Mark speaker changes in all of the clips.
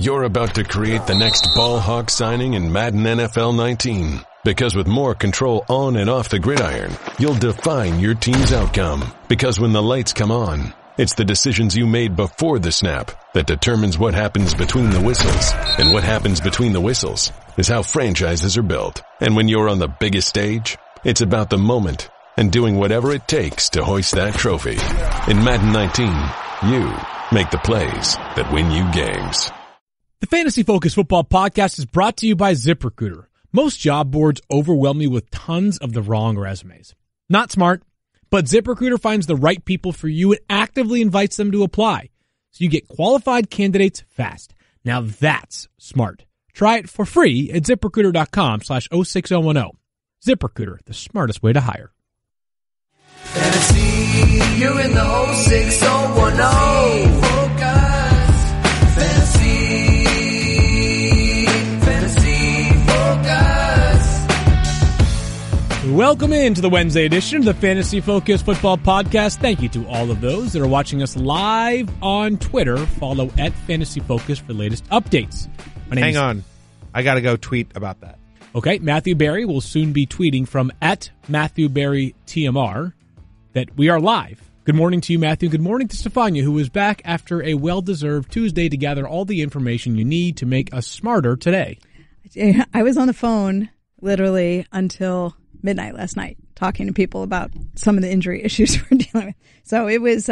Speaker 1: You're about to create the next ball hawk signing in Madden NFL 19. Because with more control on and off the gridiron, you'll define your team's outcome. Because when the lights come on, it's the decisions you made before the snap that determines what happens between the whistles. And what happens between the whistles is how franchises are built. And when you're on the biggest stage, it's about the moment and doing whatever it takes to hoist that trophy. In Madden 19, you make the plays that win you games.
Speaker 2: The Fantasy Focus Football Podcast is brought to you by ZipRecruiter. Most job boards overwhelm you with tons of the wrong resumes. Not smart, but ZipRecruiter finds the right people for you and actively invites them to apply. So you get qualified candidates fast. Now that's smart. Try it for free at ZipRecruiter.com/06010. ZipRecruiter, the smartest way to hire.
Speaker 3: Fantasy, you're in the 06010. Focus. Fantasy Focus.
Speaker 2: Welcome into the Wednesday edition of the Fantasy Focus Football Podcast. Thank you to all of those that are watching us live on Twitter. Follow at Fantasy Focus for latest updates.
Speaker 4: Hang on. I got to go tweet about that.
Speaker 2: Okay, Matthew Berry will soon be tweeting from at Matthew Berry TMR that we are live. Good morning to you, Matthew. Good morning to Stephania, who is back after a well-deserved Tuesday to gather all the information you need to make us smarter today.
Speaker 5: I was on the phone literally until midnight last night talking to people about some of the injury issues we're dealing with. So it was...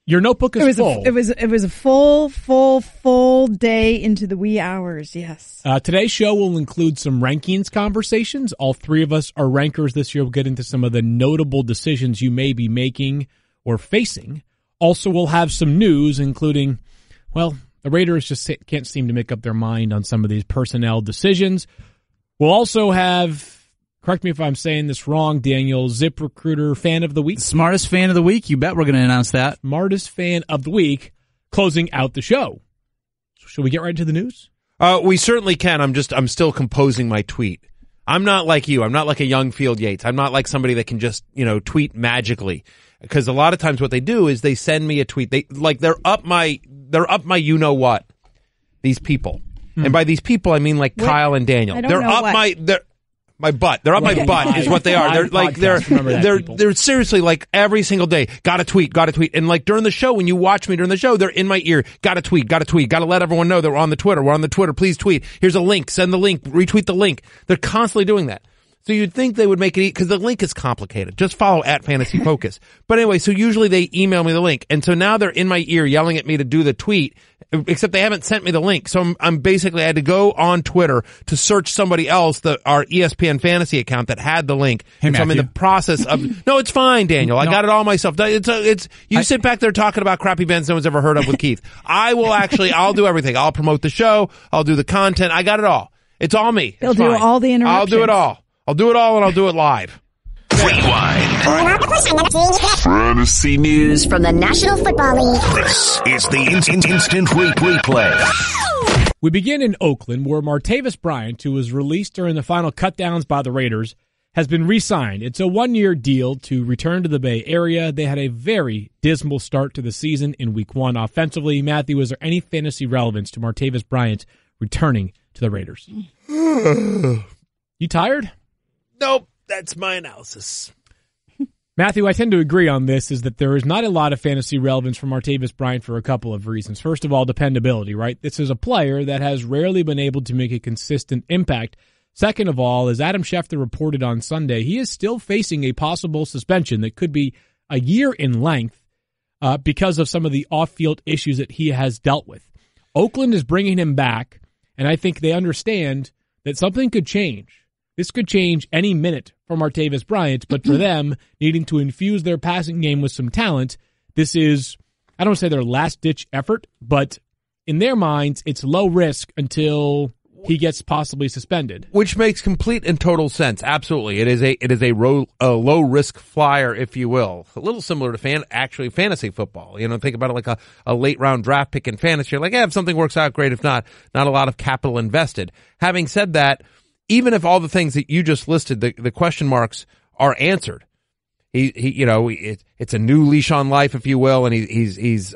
Speaker 2: Your notebook is full.
Speaker 5: It was a full day into the wee hours, yes.
Speaker 2: Today's show will include some rankings conversations. All three of us are rankers this year. We'll get into some of the notable decisions you may be making or facing. Also, we'll have some news, including, well, the Raiders just can't seem to make up their mind on some of these personnel decisions. We'll also have... Correct me if I'm saying this wrong, Daniel. ZipRecruiter Fan of the Week.
Speaker 6: Smartest Fan of the Week. You bet we're going to announce that.
Speaker 2: Smartest Fan of the Week, closing out the show. So shall we get right to the news?
Speaker 4: We certainly can. I'm still composing my tweet. I'm not like you. I'm not like a young Field Yates. I'm not like somebody that can just, tweet magically. Because a lot of times what they do is they send me a tweet. They're up my you-know-what. These people. And by these people, I mean like Kyle and Daniel. They're up my butt. They're up my butt is what they are. They're seriously like every single day. Got to tweet. And like during the show, when you watch me during the show, they're in my ear. Got to tweet. Got to let everyone know that we're on the Twitter. We're on the Twitter. Please tweet. Here's a link. Send the link. Retweet the link. They're constantly doing that. So you'd think they would make it because the link is complicated. Just follow at Fantasy Focus. But anyway, so usually they email me the link. And so now they're in my ear yelling at me to do the tweet, except they haven't sent me the link. So I'm basically, I had to go on Twitter to search somebody else, our ESPN fantasy account that had the link.
Speaker 6: Hey,
Speaker 4: so I'm in the process of, no, it's fine, Daniel. I got it all myself. You sit back there talking about crappy bands no one's ever heard of with Keith. I'll do everything. I'll promote the show. I'll do the content. I got it all. It's all me.
Speaker 5: He'll do all the interruptions.
Speaker 4: I'll do it all. I'll do it all, and I'll do it live.
Speaker 7: Rewind. Fantasy news
Speaker 8: from the National Football League.
Speaker 7: This is the instant replay.
Speaker 2: We begin in Oakland, where Martavis Bryant, who was released during the final cutdowns by the Raiders, has been re-signed. It's a 1-year deal to return to the Bay Area. They had a very dismal start to the season in Week 1 offensively. Matthew, is there any fantasy relevance to Martavis Bryant returning to the Raiders? You tired?
Speaker 4: Nope, that's my analysis.
Speaker 2: Matthew, I tend to agree on this, is that there is not a lot of fantasy relevance for Martavis Bryant for a couple of reasons. First of all, dependability, right? This is a player that has rarely been able to make a consistent impact. Second of all, as Adam Schefter reported on Sunday, he is still facing a possible suspension that could be a year in length because of some of the off-field issues that he has dealt with. Oakland is bringing him back, and I think they understand that something could change. This could change any minute for Martavis Bryant, but for them, needing to infuse their passing game with some talent, this is, I don't want to say their last-ditch effort, but in their minds, it's low risk until he gets possibly suspended.
Speaker 4: Which makes complete and total sense. Absolutely. It is a low-risk flyer, if you will. A little similar to fantasy football. Think about it like a late-round draft pick in fantasy. You're like, if something works out, great. If not a lot of capital invested. Having said that, even if all the things that you just listed, the question marks are answered, It's a new leash on life, if you will, and he's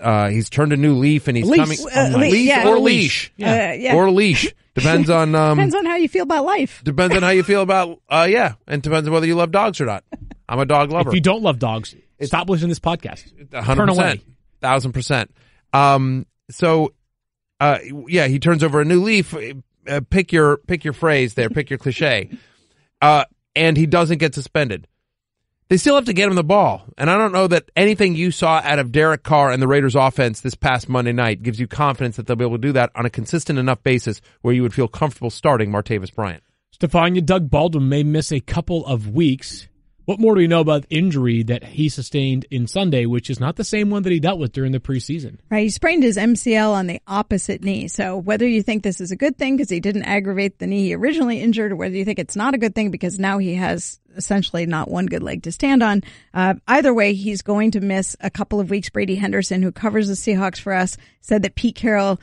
Speaker 4: turned a new leaf, and he's
Speaker 2: leash.
Speaker 4: coming
Speaker 5: Yeah.
Speaker 4: or leash, or leash. Depends on
Speaker 5: Depends on how you feel about life.
Speaker 4: Depends on how you feel about and depends on whether you love dogs or not. I'm a dog lover.
Speaker 2: If you don't love dogs, stop listening to this podcast.
Speaker 4: 100%, 1,000%. He turns over a new leaf. Pick your phrase there. Pick your cliche. And he doesn't get suspended. They still have to get him the ball. And I don't know that anything you saw out of Derek Carr and the Raiders offense this past Monday night gives you confidence that they'll be able to do that on a consistent enough basis where you would feel comfortable starting Martavis Bryant.
Speaker 2: Stephania, Doug Baldwin may miss a couple of weeks. What more do we know about the injury that he sustained in Sunday, which is not the same one that he dealt with during the preseason?
Speaker 5: Right. He sprained his MCL on the opposite knee. So whether you think this is a good thing because he didn't aggravate the knee he originally injured, or whether you think it's not a good thing because now he has essentially not one good leg to stand on, either way, he's going to miss a couple of weeks. Brady Henderson, who covers the Seahawks for us, said that Pete Carroll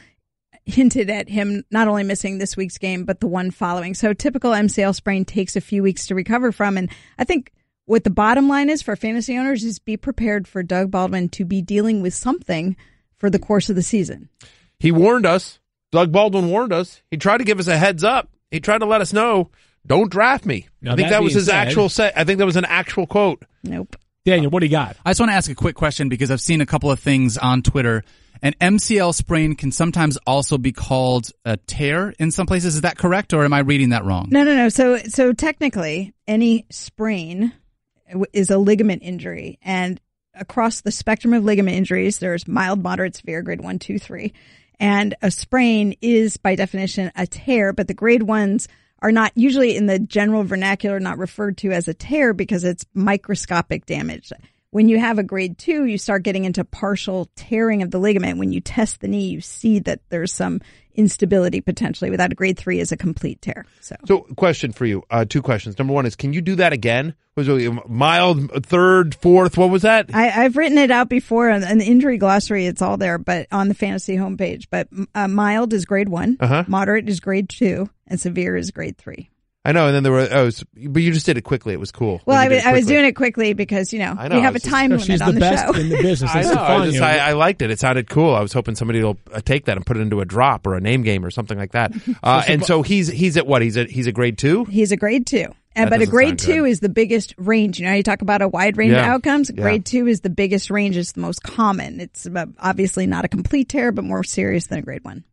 Speaker 5: hinted at him not only missing this week's game, but the one following. So typical MCL sprain takes a few weeks to recover from. And I think what the bottom line is for fantasy owners is be prepared for Doug Baldwin to be dealing with something for the course of the season.
Speaker 4: He warned us. Doug Baldwin warned us. He tried to give us a heads up. He tried to let us know, don't draft me.
Speaker 2: Now,
Speaker 4: I think that was his actual set. I think that was an actual quote.
Speaker 5: Nope.
Speaker 2: Daniel, what do you got?
Speaker 6: I just want to ask a quick question because I've seen a couple of things on Twitter. An MCL sprain can sometimes also be called a tear in some places. Is that correct, or am I reading that wrong?
Speaker 5: No. So technically, any sprain is a ligament injury, and across the spectrum of ligament injuries, there's mild, moderate, severe, grade 1, 2, 3. And a sprain is by definition a tear, but the grade 1s are not usually in the general vernacular not referred to as a tear because it's microscopic damage. When you have a grade 2, you start getting into partial tearing of the ligament. When you test the knee, you see that there's some instability potentially. Without a grade 3 is a complete tear. So
Speaker 4: question for you. Two questions. Number one is, can you do that again? Was it mild, third, fourth? What was that?
Speaker 5: I've written it out before on the injury glossary. It's all there, but on the fantasy homepage. But mild is grade 1, moderate is grade 2, and severe is grade 3.
Speaker 4: I know, and then there were. But you just did it quickly. It was cool.
Speaker 5: Well, I was doing it quickly because we have a time limit on the show.
Speaker 2: She's the best in the business.
Speaker 4: I know. I liked it. It sounded cool. I was hoping somebody will take that and put it into a drop or a name game or something like that. And so he's at what? He's a grade 2.
Speaker 5: He's a grade 2. But a grade 2 is the biggest range. You talk about a wide range of outcomes. Grade 2 is the biggest range. It's the most common. It's obviously not a complete tear, but more serious than a grade 1.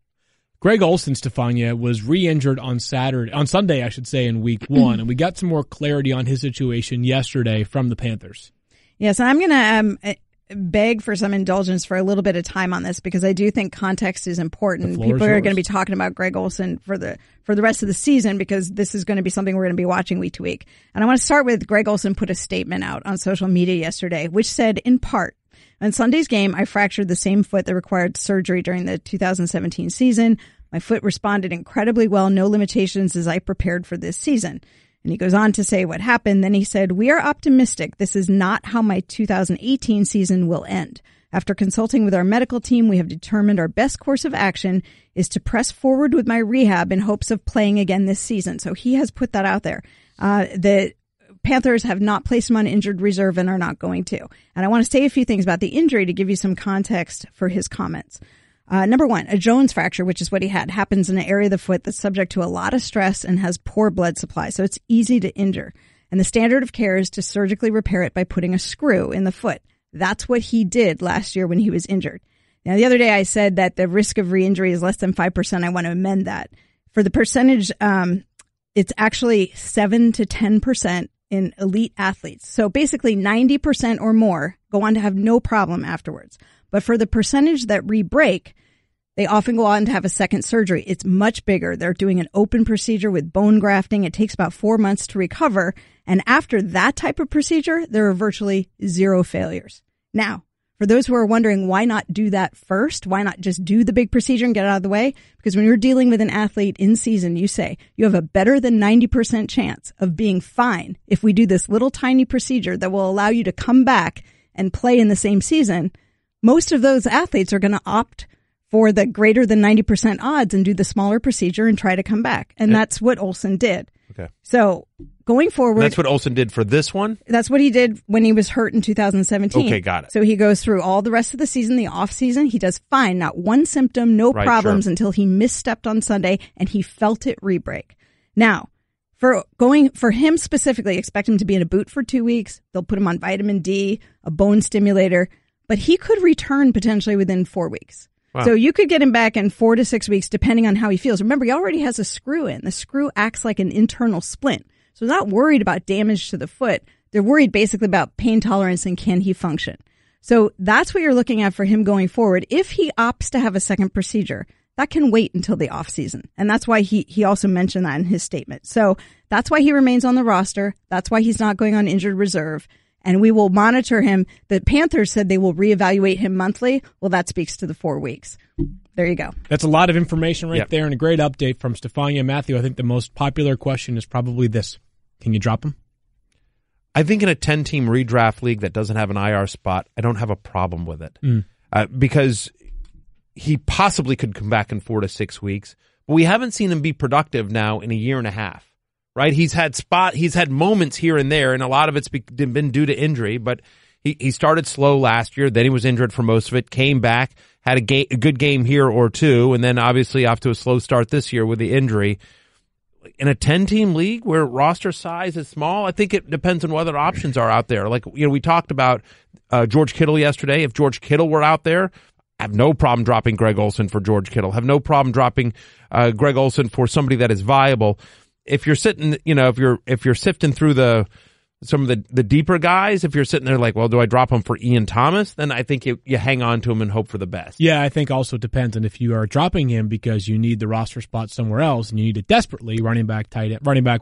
Speaker 2: Greg Olsen, Stephania, was re-injured on Sunday, I should say, in week 1, and we got some more clarity on his situation yesterday from the Panthers.
Speaker 5: Yes, and I'm going to beg for some indulgence for a little bit of time on this because I do think context is important. People are going to be talking about Greg Olsen for the rest of the season because this is going to be something we're going to be watching week to week. And I want to start with Greg Olsen put a statement out on social media yesterday, which said, in part, on Sunday's game, I fractured the same foot that required surgery during the 2017 season. My foot responded incredibly well, no limitations as I prepared for this season. And he goes on to say what happened. Then he said, we are optimistic. This is not how my 2018 season will end. After consulting with our medical team, we have determined our best course of action is to press forward with my rehab in hopes of playing again this season. So he has put that out there. The Panthers have not placed him on injured reserve and are not going to. And I want to say a few things about the injury to give you some context for his comments. Number one, a Jones fracture, which is what he had, happens in an area of the foot that's subject to a lot of stress and has poor blood supply. So it's easy to injure. And the standard of care is to surgically repair it by putting a screw in the foot. That's what he did last year when he was injured. Now, the other day I said that the risk of re-injury is less than 5%. I want to amend that. For the percentage, it's actually 7 to 10% in elite athletes. So basically 90% or more go on to have no problem afterwards. But for the percentage that re-break, they often go on to have a second surgery. It's much bigger. They're doing an open procedure with bone grafting. It takes about 4 months to recover. And after that type of procedure, there are virtually 0 failures. Now, for those who are wondering why not do that first, why not just do the big procedure and get it out of the way? Because when you're dealing with an athlete in season, you say you have a better than 90% chance of being fine if we do this little tiny procedure that will allow you to come back and play in the same season. Most of those athletes are going to opt for the greater than 90% odds and do the smaller procedure and try to come back. And that's what Olsen did.
Speaker 4: Okay.
Speaker 5: So going forward.
Speaker 4: That's what Olsen did for this one?
Speaker 5: That's what he did when he was hurt in 2017.
Speaker 4: Okay, got it.
Speaker 5: So he goes through all the rest of the season, the off season. He does fine. Not one symptom, no problems until he misstepped on Sunday and he felt it re-break. Now, for him specifically, expect him to be in a boot for 2 weeks. They'll put him on vitamin D, a bone stimulator, but he could return potentially within 4 weeks. Wow. So you could get him back in 4 to 6 weeks, depending on how he feels. Remember, he already has a screw in. The screw acts like an internal splint. So they're not worried about damage to the foot. They're worried basically about pain tolerance and can he function. So that's what you're looking at for him going forward. If he opts to have a second procedure, that can wait until the off season. And that's why he also mentioned that in his statement. So that's why he remains on the roster. That's why he's not going on injured reserve. And we will monitor him. The Panthers said they will reevaluate him monthly. Well, that speaks to the 4 weeks. There you go.
Speaker 2: That's a lot of information right there and a great update from Stephania. Matthew, I think the most popular question is probably this. Can you drop him?
Speaker 4: I think in a 10-team redraft league that doesn't have an IR spot, I don't have a problem with it. Because he possibly could come back in 4 to 6 weeks. But we haven't seen him be productive now in a year and a half, right? He's had moments here and there, and a lot of it's been due to injury, but he started slow last year, then he was injured for most of it, came back, had a good game here or two, and then obviously off to a slow start this year with the injury. In a 10-team league where roster size is small, I think it depends on what other options are out there. Like, we talked about George Kittle yesterday. If George Kittle were out there, I have no problem dropping Greg Olsen for George Kittle. Have no problem dropping Greg Olsen for somebody that is viable. If you're sitting, if you're sifting through some of the deeper guys, if you're sitting there like, well, do I drop him for Ian Thomas? Then I think you hang on to him and hope for the best.
Speaker 2: Yeah, I think also it depends on if you are dropping him because you need the roster spot somewhere else and you need it desperately, running back,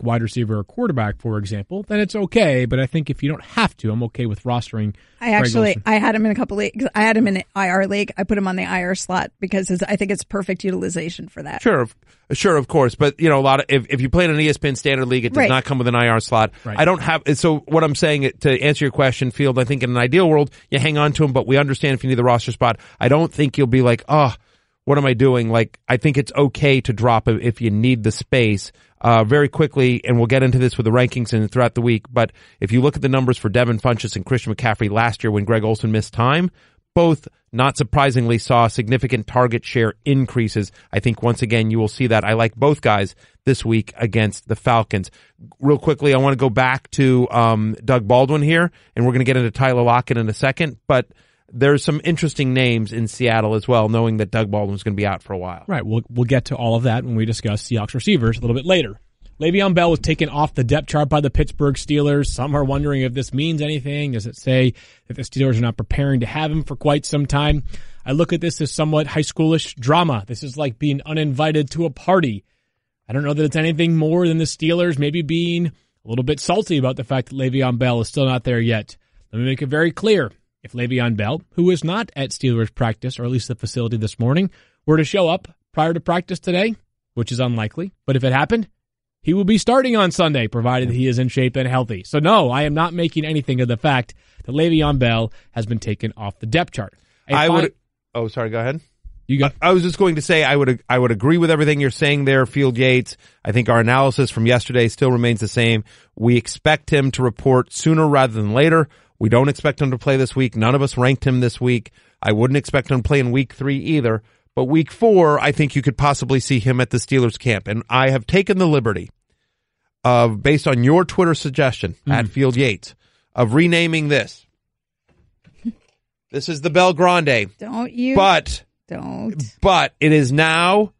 Speaker 2: wide receiver, or quarterback, for example, then it's okay. But I think if you don't have to, I'm okay with rostering.
Speaker 5: I had him in a couple leagues. I had him in an IR league. I put him on the IR slot because I think it's perfect utilization for that.
Speaker 4: Sure, of course. But, a lot of, if you play in an ESPN standard league, it does not come with an IR slot.
Speaker 2: Right.
Speaker 4: I don't have, so what I'm saying to answer your question, Field, I think in an ideal world, you hang on to him, but we understand if you need the roster spot. I don't think you'll be like, what am I doing? Like, I think it's okay to drop it if you need the space. Very quickly, and we'll get into this with the rankings and throughout the week, but if you look at the numbers for Devin Funchess and Christian McCaffrey last year when Greg Olsen missed time, both, not surprisingly, saw significant target share increases. I think once again you will see that. I like both guys this week against the Falcons. Real quickly, I want to go back to Doug Baldwin here, and we're going to get into Tyler Lockett in a second, but there's some interesting names in Seattle as well, knowing that Doug Baldwin's going to be out for a while.
Speaker 2: Right. We'll get to all of that when we discuss Seahawks receivers a little bit later. Le'Veon Bell was taken off the depth chart by the Pittsburgh Steelers. Some are wondering if this means anything. Does it say that the Steelers are not preparing to have him for quite some time? I look at this as somewhat high schoolish drama. This is like being uninvited to a party. I don't know that it's anything more than the Steelers maybe being a little bit salty about the fact that Le'Veon Bell is still not there yet. Let me make it very clear. If Le'Veon Bell, who is not at Steelers practice, or at least the facility this morning, were to show up prior to practice today, which is unlikely, but if it happened, he will be starting on Sunday, provided he is in shape and healthy. So no, I am not making anything of the fact that Le'Veon Bell has been taken off the depth chart.
Speaker 4: Sorry, go ahead.
Speaker 2: You go.
Speaker 4: I was just going to say I would agree with everything you're saying there, Field Yates. I think our analysis from yesterday still remains the same. We expect him to report sooner rather than later. We don't expect him to play this week. None of us ranked him this week. I wouldn't expect him to play in week 3 either. But week 4, I think you could possibly see him at the Steelers camp. And I have taken the liberty of, based on your Twitter suggestion at Field Yates, of renaming this. This is the Bell Grande. But it is now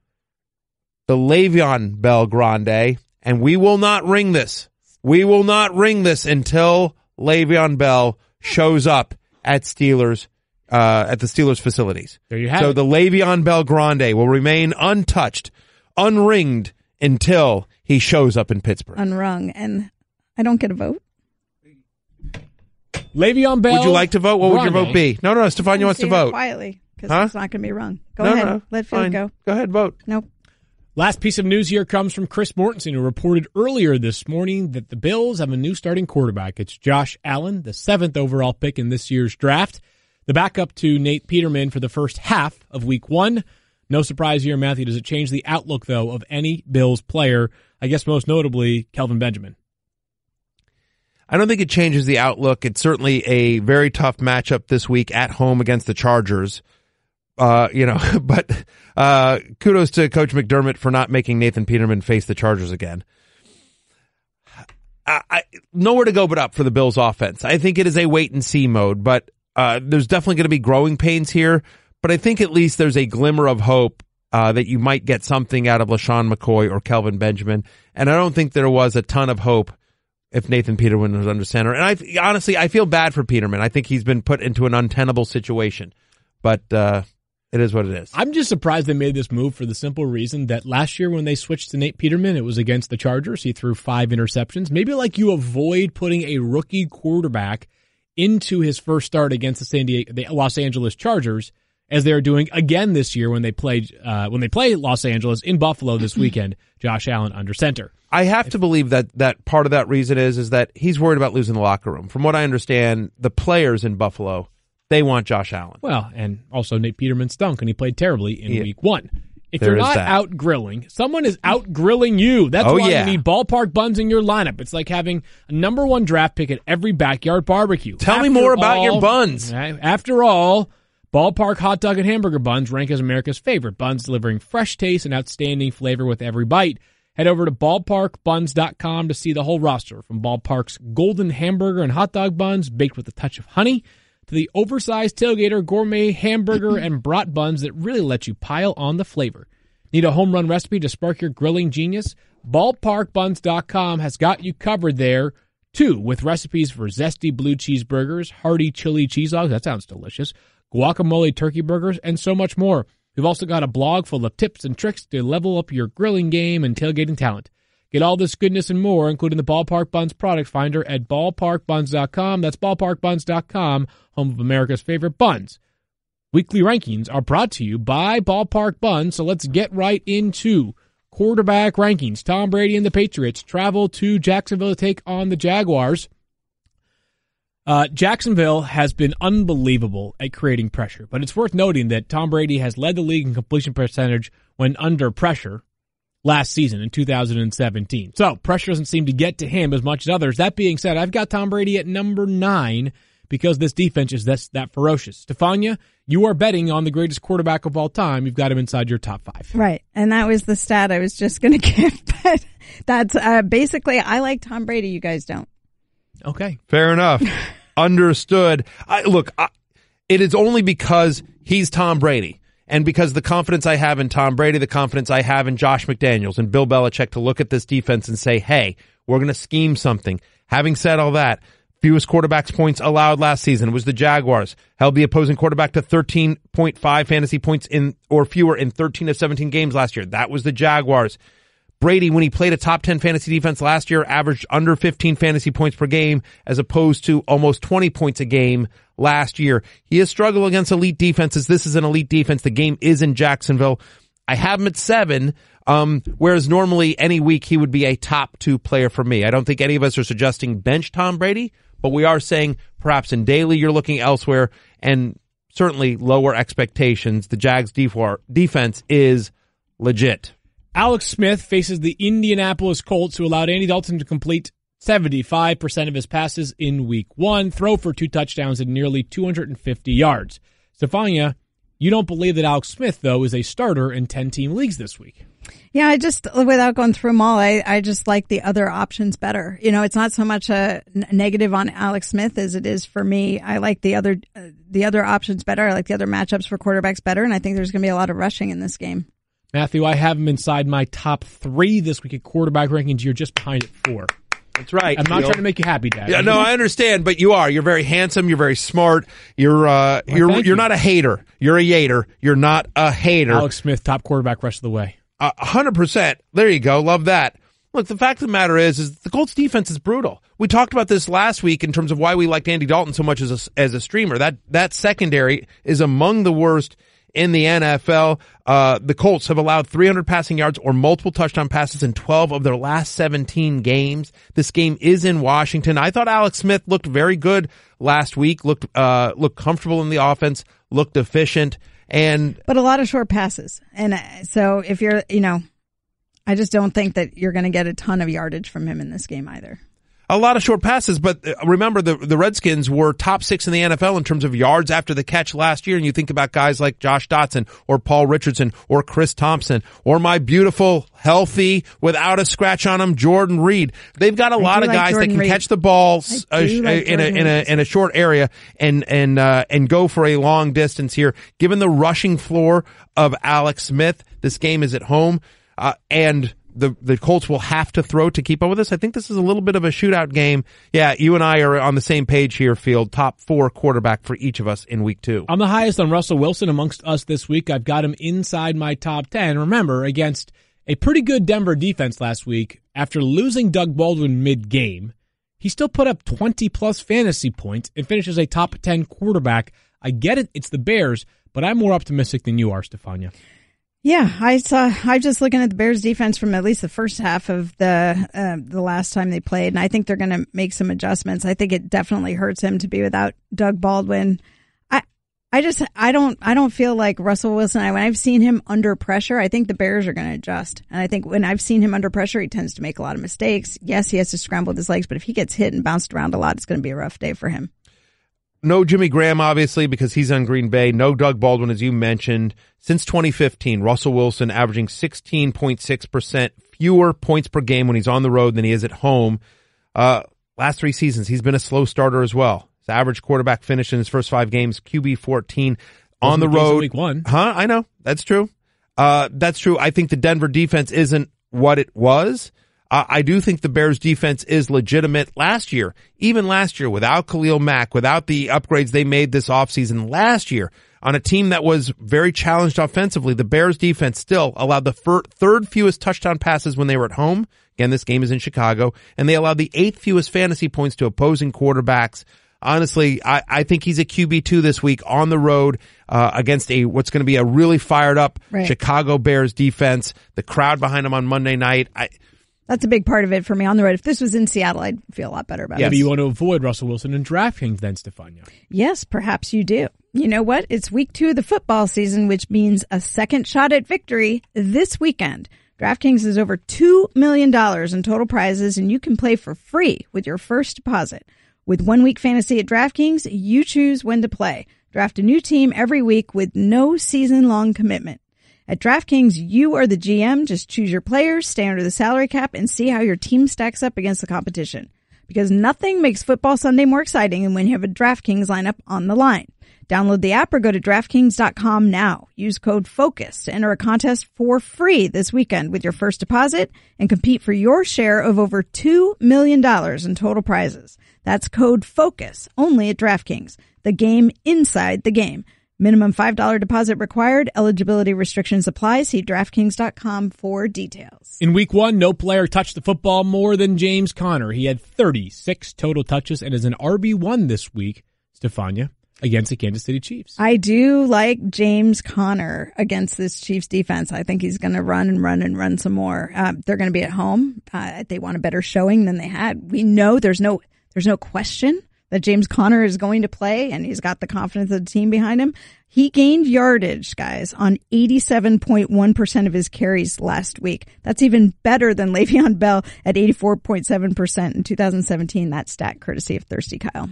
Speaker 4: the Le'Veon Bell Grande, and we will not ring this. We will not ring this until Le'Veon Bell shows up at the Steelers facilities.
Speaker 2: There you have it.
Speaker 4: So the Le'Veon Bell Grande will remain untouched, unringed until he shows up in Pittsburgh.
Speaker 5: Unrung, and I don't get a vote.
Speaker 2: Le'Veon Bell.
Speaker 4: Would you like to vote? What would your vote be? No, Stephania wants to vote.
Speaker 5: Quietly, because it's not going to be rung. Go ahead.
Speaker 4: No,
Speaker 5: let Phil go.
Speaker 4: Go ahead, vote.
Speaker 5: Nope.
Speaker 2: Last piece of news here comes from Chris Mortensen, who reported earlier this morning that the Bills have a new starting quarterback. It's Josh Allen, the 7th overall pick in this year's draft, the backup to Nate Peterman for the first half of week 1. No surprise here, Matthew. Does it change the outlook, though, of any Bills player? I guess most notably, Kelvin Benjamin.
Speaker 4: I don't think it changes the outlook. It's certainly a very tough matchup this week at home against the Chargers. But kudos to Coach McDermott for not making Nathan Peterman face the Chargers again. Nowhere to go but up for the Bills offense. I think it is a wait and see mode, but there's definitely going to be growing pains here. But I think at least there's a glimmer of hope that you might get something out of LaShawn McCoy or Kelvin Benjamin. And I don't think there was a ton of hope if Nathan Peterman was under center. And I feel bad for Peterman. I think he's been put into an untenable situation. But it is what it is.
Speaker 2: I'm just surprised they made this move for the simple reason that last year when they switched to Nate Peterman, it was against the Chargers. He threw 5 interceptions. Maybe like you avoid putting a rookie quarterback into his first start against the Los Angeles Chargers, as they're doing again this year when they play Los Angeles in Buffalo this weekend. Josh Allen under center.
Speaker 4: I have to believe that part of that reason is that he's worried about losing the locker room. From what I understand, the players in Buffalo, they want Josh Allen.
Speaker 2: Well, and also Nate Peterman stunk, and he played terribly in week 1. If you're not out grilling, someone is out grilling you. That's why you need ballpark buns in your lineup. It's like having a number 1 draft pick at every backyard barbecue.
Speaker 4: Tell me more about your buns.
Speaker 2: After all, ballpark hot dog and hamburger buns rank as America's favorite buns, delivering fresh taste and outstanding flavor with every bite. Head over to ballparkbuns.com to see the whole roster, from Ballpark's golden hamburger and hot dog buns baked with a touch of honey, to the oversized tailgater gourmet hamburger and brat buns that really let you pile on the flavor. Need a home run recipe to spark your grilling genius? Ballparkbuns.com has got you covered there, too, with recipes for zesty blue cheeseburgers, hearty chili cheese dogs, that sounds delicious, guacamole turkey burgers, and so much more. We've also got a blog full of tips and tricks to level up your grilling game and tailgating talent. Get all this goodness and more, including the Ballpark Buns product finder at ballparkbuns.com. That's ballparkbuns.com, home of America's favorite buns. Weekly rankings are brought to you by Ballpark Buns, so let's get right into quarterback rankings. Tom Brady and the Patriots travel to Jacksonville to take on the Jaguars. Jacksonville has been unbelievable at creating pressure, but it's worth noting that Tom Brady has led the league in completion percentage when under pressure last season in 2017. So pressure doesn't seem to get to him as much as others. That being said, I've got Tom Brady at number 9 because this defense is that ferocious. Stephania, you are betting on the greatest quarterback of all time. You've got him inside your top 5.
Speaker 5: Right. And that was the stat I was just going to give. But that's basically, I like Tom Brady. You guys don't.
Speaker 2: Okay.
Speaker 4: Fair enough. Understood. It is only because he's Tom Brady, and because the confidence I have in Tom Brady, the confidence I have in Josh McDaniels and Bill Belichick to look at this defense and say, hey, we're going to scheme something. Having said all that, fewest quarterbacks points allowed last season was the Jaguars. Held the opposing quarterback to 13.5 fantasy points or fewer in 13 of 17 games last year. That was the Jaguars. Brady, when he played a top 10 fantasy defense last year, averaged under 15 fantasy points per game as opposed to almost 20 points a game last year. He has struggled against elite defenses. This is an elite defense. The game is in Jacksonville. I have him at 7, whereas normally any week he would be a top 2 player for me. I don't think any of us are suggesting bench Tom Brady, but we are saying perhaps in daily you're looking elsewhere, and certainly lower expectations. The Jags defense is legit.
Speaker 2: Alex Smith faces the Indianapolis Colts, who allowed Andy Dalton to complete 75% of his passes in week 1, throw for 2 touchdowns and nearly 250 yards. Stephania, you don't believe that Alex Smith, though, is a starter in 10-team leagues this week.
Speaker 5: Yeah, I just, without going through them all, I just like the other options better. You know, it's not so much a negative on Alex Smith as it is for me. I like the other options better. I like the other matchups for quarterbacks better, and I think there's going to be a lot of rushing in this game.
Speaker 2: Matthew, I have him inside my top 3 this week at quarterback rankings. You're just behind at 4.
Speaker 4: That's right.
Speaker 2: I'm not trying to make you happy, Dad.
Speaker 4: Yeah, no, I understand, but you are. You're very handsome. You're very smart. You're not a hater. You're a yater. You're not a hater.
Speaker 2: Alex Smith, top quarterback rest of the way.
Speaker 4: 100%. There you go. Love that. Look, the fact of the matter is the Colts defense is brutal. We talked about this last week in terms of why we liked Andy Dalton so much as a streamer. That secondary is among the worst in the NFL. The Colts have allowed 300 passing yards or multiple touchdown passes in 12 of their last 17 games. This game is in Washington. I thought Alex Smith looked very good last week, looked comfortable in the offense, looked efficient, but
Speaker 5: a lot of short passes. And so if you're, I just don't think that you're going to get a ton of yardage from him in this game either.
Speaker 4: A lot of short passes, but remember the Redskins were top 6 in the NFL in terms of yards after the catch last year. And you think about guys like Josh Dotson or Paul Richardson or Chris Thompson or my beautiful, healthy, without a scratch on him, Jordan Reed. They've got a lot of guys that can catch the ball in a short area and go for a long distance here. Given the rushing floor of Alex Smith, this game is at home, and the Colts will have to throw to keep up with this. I think this is a little bit of a shootout game. Yeah, you and I are on the same page here, Field. Top 4 quarterback for each of us in week 2.
Speaker 2: I'm the highest on Russell Wilson amongst us this week. I've got him inside my top 10. Remember, against a pretty good Denver defense last week, after losing Doug Baldwin mid-game, he still put up 20-plus fantasy points and finishes a top 10 quarterback. I get it, it's the Bears, but I'm more optimistic than you are, Stephania.
Speaker 5: Yeah, I'm just looking at the Bears defense from at least the first half of the last time they played, and I think they're going to make some adjustments. I think it definitely hurts him to be without Doug Baldwin. I don't feel like Russell Wilson. When I've seen him under pressure, I think the Bears are going to adjust. And I think when I've seen him under pressure, he tends to make a lot of mistakes. Yes, he has to scramble with his legs, but if he gets hit and bounced around a lot, it's going to be a rough day for him.
Speaker 4: No Jimmy Graham, obviously, because he's on Green Bay. No Doug Baldwin, as you mentioned. Since 2015, Russell Wilson averaging 16.6% fewer points per game when he's on the road than he is at home. Last 3 seasons, he's been a slow starter as well. His average quarterback finish in his first 5 games, QB 14 on the road.
Speaker 2: Week 1.
Speaker 4: I know. That's true. That's true. I think the Denver defense isn't what it was. I do think the Bears defense is legitimate even last year, without Khalil Mack, without the upgrades they made this offseason last year, on a team that was very challenged offensively. The Bears defense still allowed the third fewest touchdown passes when they were at home. Again, this game is in Chicago, and they allowed the 8th fewest fantasy points to opposing quarterbacks. Honestly, I think he's a QB2 this week on the road, against what's going to be a really fired up Chicago Bears defense. The crowd behind him on Monday night.
Speaker 5: That's a big part of it for me on the road. If this was in Seattle, I'd feel a lot better about it.
Speaker 2: Maybe you want to avoid Russell Wilson in DraftKings then, Stephania.
Speaker 5: Yes, perhaps you do. You know what? It's week 2 of the football season, which means a second shot at victory this weekend. DraftKings is over $2 million in total prizes, and you can play for free with your first deposit. With 1 week fantasy at DraftKings, you choose when to play. Draft a new team every week with no season-long commitment. At DraftKings, you are the GM. Just choose your players, stay under the salary cap, and see how your team stacks up against the competition. Because nothing makes Football Sunday more exciting than when you have a DraftKings lineup on the line. Download the app or go to DraftKings.com now. Use code FOCUS to enter a contest for free this weekend with your first deposit and compete for your share of over $2 million in total prizes. That's code FOCUS only at DraftKings, the game inside the game. Minimum $5 deposit required. Eligibility restrictions apply. See DraftKings.com for details.
Speaker 2: In week 1, no player touched the football more than James Conner. He had 36 total touches and is an RB1 this week, Stephania, against the Kansas City Chiefs.
Speaker 5: I do like James Conner against this Chiefs defense. I think he's going to run and run some more. They're going to be at home. They want a better showing than they had. We know there's no question that James Conner is going to play, and he's got the confidence of the team behind him. He gained yardage, guys, on 87.1% of his carries last week. That's even better than Le'Veon Bell at 84.7% in 2017. That stat courtesy of Thirsty Kyle.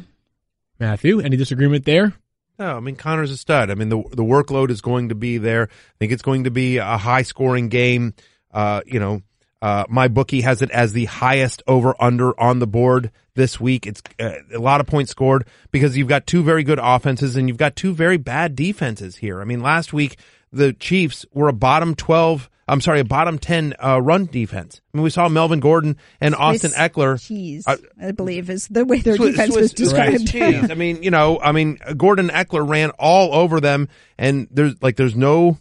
Speaker 2: Matthew, any disagreement there?
Speaker 4: No, I mean, Connor's a stud. I mean, the workload is going to be there. I think it's going to be a high-scoring game. My bookie has it as the highest over-under on the board this week. It's a lot of points scored because you've got 2 very good offenses and you've got 2 very bad defenses here. I mean, last week, the Chiefs were a bottom 10 run defense. I mean, we saw Melvin Gordon and Austin Eckler.
Speaker 5: Cheese, I believe, is the way their defense was described.
Speaker 4: I mean, Gordon and Eckler ran all over them, and there's no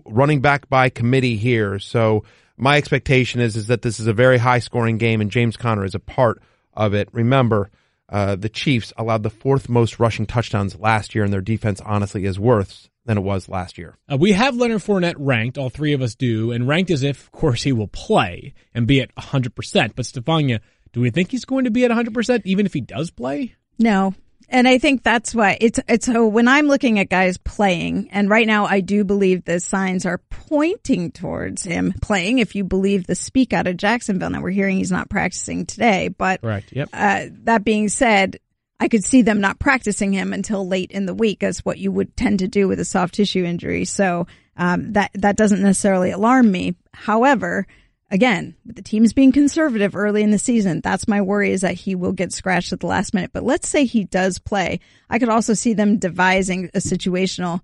Speaker 4: running back by committee here. So my expectation is that this is a very high scoring game, and James Conner is a part of it. Remember, the Chiefs allowed the 4th most rushing touchdowns last year, and their defense honestly is worse than it was last year.
Speaker 2: We have Leonard Fournette ranked, all 3 of us do, and ranked as if, of course, he will play and be at 100%. But Stephania, do we think he's going to be at 100% even if he does play?
Speaker 5: No. And I think that's why it's so when I'm looking at guys playing, and right now I do believe the signs are pointing towards him playing, if you believe the speak out of Jacksonville. Now we're hearing he's not practicing today, but
Speaker 2: correct. Yep.
Speaker 5: That being said, I could see them not practicing him until late in the week, as what you would tend to do with a soft tissue injury. So that doesn't necessarily alarm me. However, again, with the teams being conservative early in the season, that's my worry, is that he will get scratched at the last minute. But let's say he does play. I could also see them devising a situational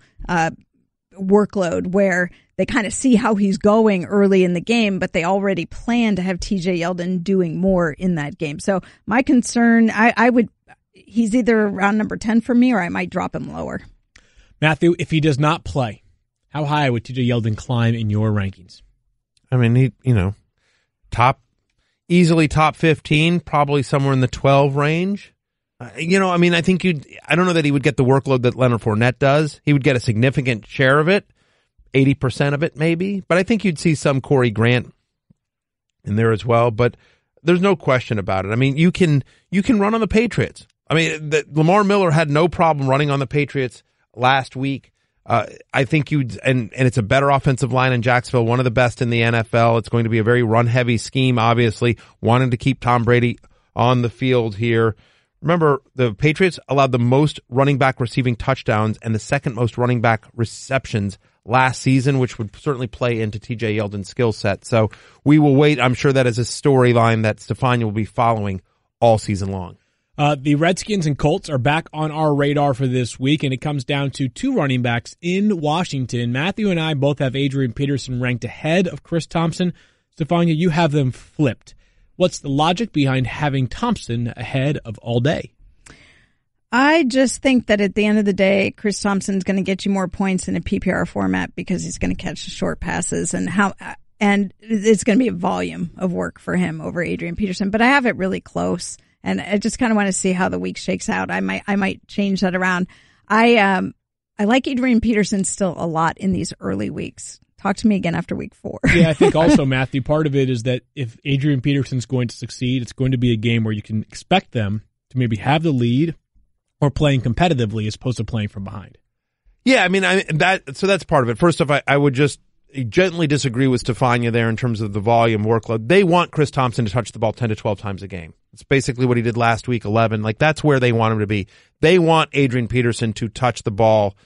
Speaker 5: workload where they kind of see how he's going early in the game, but they already plan to have TJ Yeldon doing more in that game. So my concern, he's either around number 10 for me, or I might drop him lower.
Speaker 2: Matthew, if he does not play, how high would TJ Yeldon climb in your rankings?
Speaker 4: I mean, easily top 15, probably somewhere in the 12 range. I think I don't know that he would get the workload that Leonard Fournette does. He would get a significant share of it, 80% of it maybe, but I think you'd see some Corey Grant in there as well, but there's no question about it. I mean, you can run on the Patriots. I mean, Lamar Miller had no problem running on the Patriots last week. I think and it's a better offensive line in Jacksonville, one of the best in the NFL. It's going to be a very run-heavy scheme, obviously, wanting to keep Tom Brady on the field here. Remember, the Patriots allowed the most running back receiving touchdowns and the second most running back receptions last season, which would certainly play into TJ Yeldon's skill set. So we will wait. I'm sure that is a storyline that Stephania will be following all season long.
Speaker 2: The Redskins and Colts are back on our radar for this week, and it comes down to two running backs in Washington. Matthew and I both have Adrian Peterson ranked ahead of Chris Thompson. Stephania, you have them flipped. What's the logic behind having Thompson ahead of All Day?
Speaker 5: I just think that at the end of the day, Chris Thompson's going to get you more points in a PPR format because he's going to catch the short passes, and it's going to be a volume of work for him over Adrian Peterson. But I have it really close. And I just kind of want to see how the week shakes out. I might change that around. I like Adrian Peterson still a lot in these early weeks. Talk to me again after week 4.
Speaker 2: Yeah, I think also, Matthew, part of it is that if Adrian Peterson's going to succeed, it's going to be a game where you can expect them to maybe have the lead or playing competitively as opposed to playing from behind.
Speaker 4: Yeah, I mean, so that's part of it. First off, I would just gently disagree with Stephania there in terms of the volume workload. They want Chris Thompson to touch the ball 10 to 12 times a game. It's basically what he did last week, 11. Like, that's where they want him to be. They want Adrian Peterson to touch the ball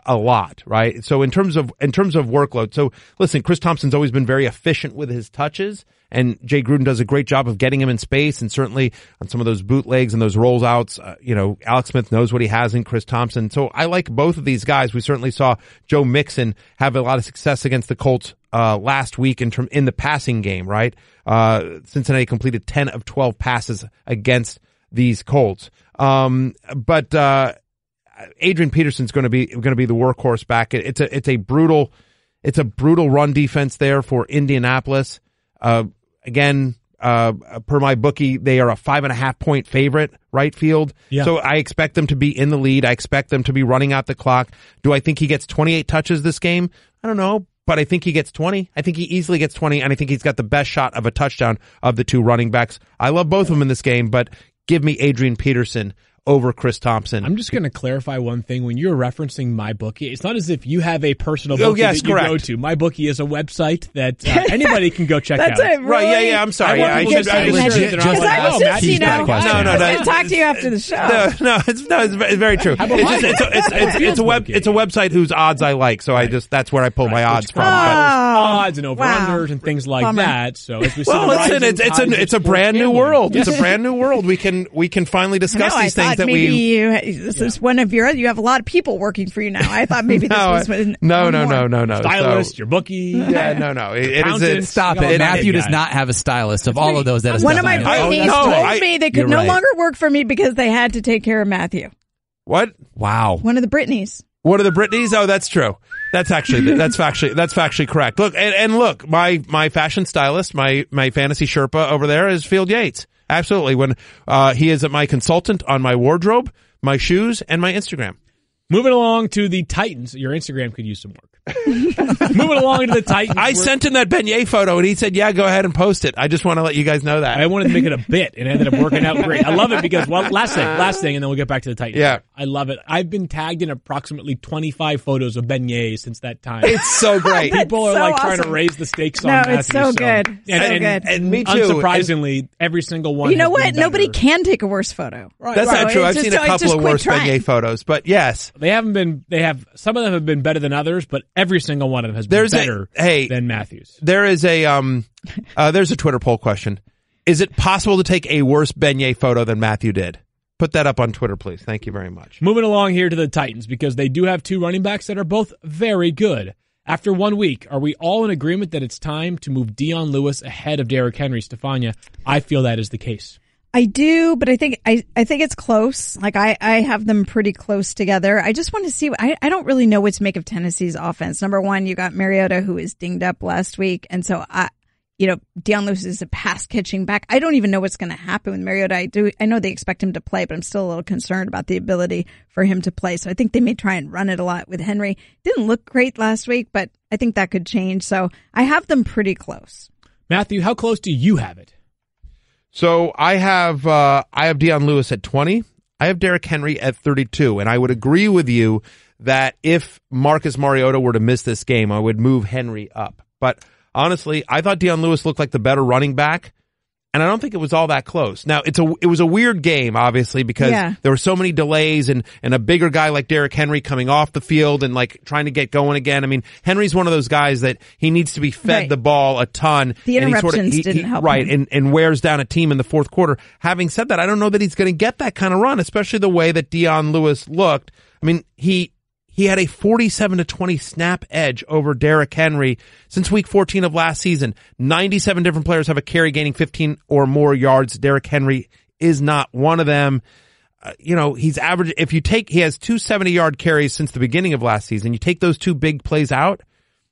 Speaker 4: a lot, right? So in terms of workload, so listen, Chris Thompson's always been very efficient with his touches, and Jay Gruden does a great job of getting him in space, and certainly on some of those bootlegs and those rolls outs, Alex Smith knows what he has in Chris Thompson. So I like both of these guys. We certainly saw Joe Mixon have a lot of success against the Colts last week in the passing game, right? Cincinnati completed 10 of 12 passes against these Colts. But Adrian Peterson's going to be the workhorse back. It's a brutal run defense there for Indianapolis. Again, per my bookie, they are a 5.5 point favorite, right field.
Speaker 2: Yeah.
Speaker 4: So I expect them to be in the lead. I expect them to be running out the clock. Do I think he gets 28 touches this game? I don't know, but I think he gets 20. I think he easily gets 20, and I think he's got the best shot of a touchdown of the two running backs. I love both of them in this game, but give me Adrian Peterson over Chris Thompson.
Speaker 2: I'm just going to clarify one thing. When you're referencing MyBookie, it's not as if you have a personal bookie that you go to. MyBookie is a website that anybody can go check out.
Speaker 5: That's it, really?
Speaker 4: Right, yeah, I'm sorry.
Speaker 5: I was just talk to you after the show.
Speaker 4: No, it's very true. It's a website whose odds I like, so that's where I pull my odds from.
Speaker 2: Odds and over-unders and things like that. So as we see,
Speaker 4: it's a brand new world. It's a brand new world. We can finally discuss these things.
Speaker 5: This is one of you have a lot of people working for you now. I thought maybe this was
Speaker 4: no.
Speaker 2: Stylist, your bookie.
Speaker 4: Yeah, no.
Speaker 6: Stop it. Matthew does not have a stylist of all of those. That is
Speaker 5: one of my Britneys told me they could no longer work for me because they had to take care of Matthew.
Speaker 4: What?
Speaker 6: Wow.
Speaker 5: One of the Britneys.
Speaker 4: One of the Britneys? Oh, that's true. That's factually correct. Look, and look, my fashion stylist, my fantasy Sherpa over there is Field Yates. Absolutely. When he is my consultant on my wardrobe, my shoes, and my Instagram.
Speaker 2: Moving along to the Titans. Your Instagram could use some work. Moving along to the Titans.
Speaker 4: I sent him that beignet photo, and he said, yeah, go ahead and post it. I just want to let you guys know that.
Speaker 2: I wanted to make it a bit, and it ended up working out great. I love it because, last thing, and then we'll get back to the Titans.
Speaker 4: Yeah.
Speaker 2: I love it. I've been tagged in approximately 25 photos of beignets since that time.
Speaker 4: It's so great.
Speaker 2: People are
Speaker 5: so
Speaker 2: like
Speaker 5: awesome.
Speaker 2: trying to raise the stakes on
Speaker 5: No,
Speaker 2: Matthew.
Speaker 5: it's so good.
Speaker 2: And
Speaker 4: me too.
Speaker 2: Unsurprisingly, every single one.
Speaker 5: You know
Speaker 2: has
Speaker 5: what?
Speaker 2: been
Speaker 5: Nobody
Speaker 2: better.
Speaker 5: can take a worse photo.
Speaker 4: That's not true. I've seen a couple of worse beignet photos, but yes.
Speaker 2: Some of them have been better than others, but every single one of them has been better than Matthew's.
Speaker 4: There is there's a Twitter poll question. Is it possible to take a worse beignet photo than Matthew did? Put that up on Twitter, please. Thank you very much.
Speaker 2: Moving along here to the Titans, because they do have two running backs that are both very good. After 1 week, are we all in agreement that it's time to move Dion Lewis ahead of Derrick Henry? Stephania, I feel that is the case.
Speaker 5: I do, but I think it's close. Like I have them pretty close together. I just want to see. I don't really know what to make of Tennessee's offense. Number one, you got Mariota, who was dinged up last week, and so Dion Lewis is a pass catching back. I don't even know what's going to happen with Mariota. I know they expect him to play, but I'm still a little concerned about the ability for him to play. So I think they may try and run it a lot with Henry. Didn't look great last week, but I think that could change. So I have them pretty close.
Speaker 2: Matthew, how close do you have it?
Speaker 4: So I have Dion Lewis at 20. I have Derrick Henry at 32, and I would agree with you that if Marcus Mariota were to miss this game, I would move Henry up. But honestly, I thought Dion Lewis looked like the better running back, and I don't think it was all that close. Now, it was a weird game, obviously, because there were so many delays and a bigger guy like Derrick Henry coming off the field and like trying to get going again. I mean, Henry's one of those guys that he needs to be fed the ball a ton.
Speaker 5: The interruptions didn't help him.
Speaker 4: And wears down a team in the fourth quarter. Having said that, I don't know that he's going to get that kind of run, especially the way that Dion Lewis looked. I mean, he had a 47-20 snap edge over Derrick Henry since week 14 of last season. 97 different players have a carry gaining 15 or more yards. Derrick Henry is not one of them. He's average. He has 2 70-yard carries since the beginning of last season. You take those two big plays out,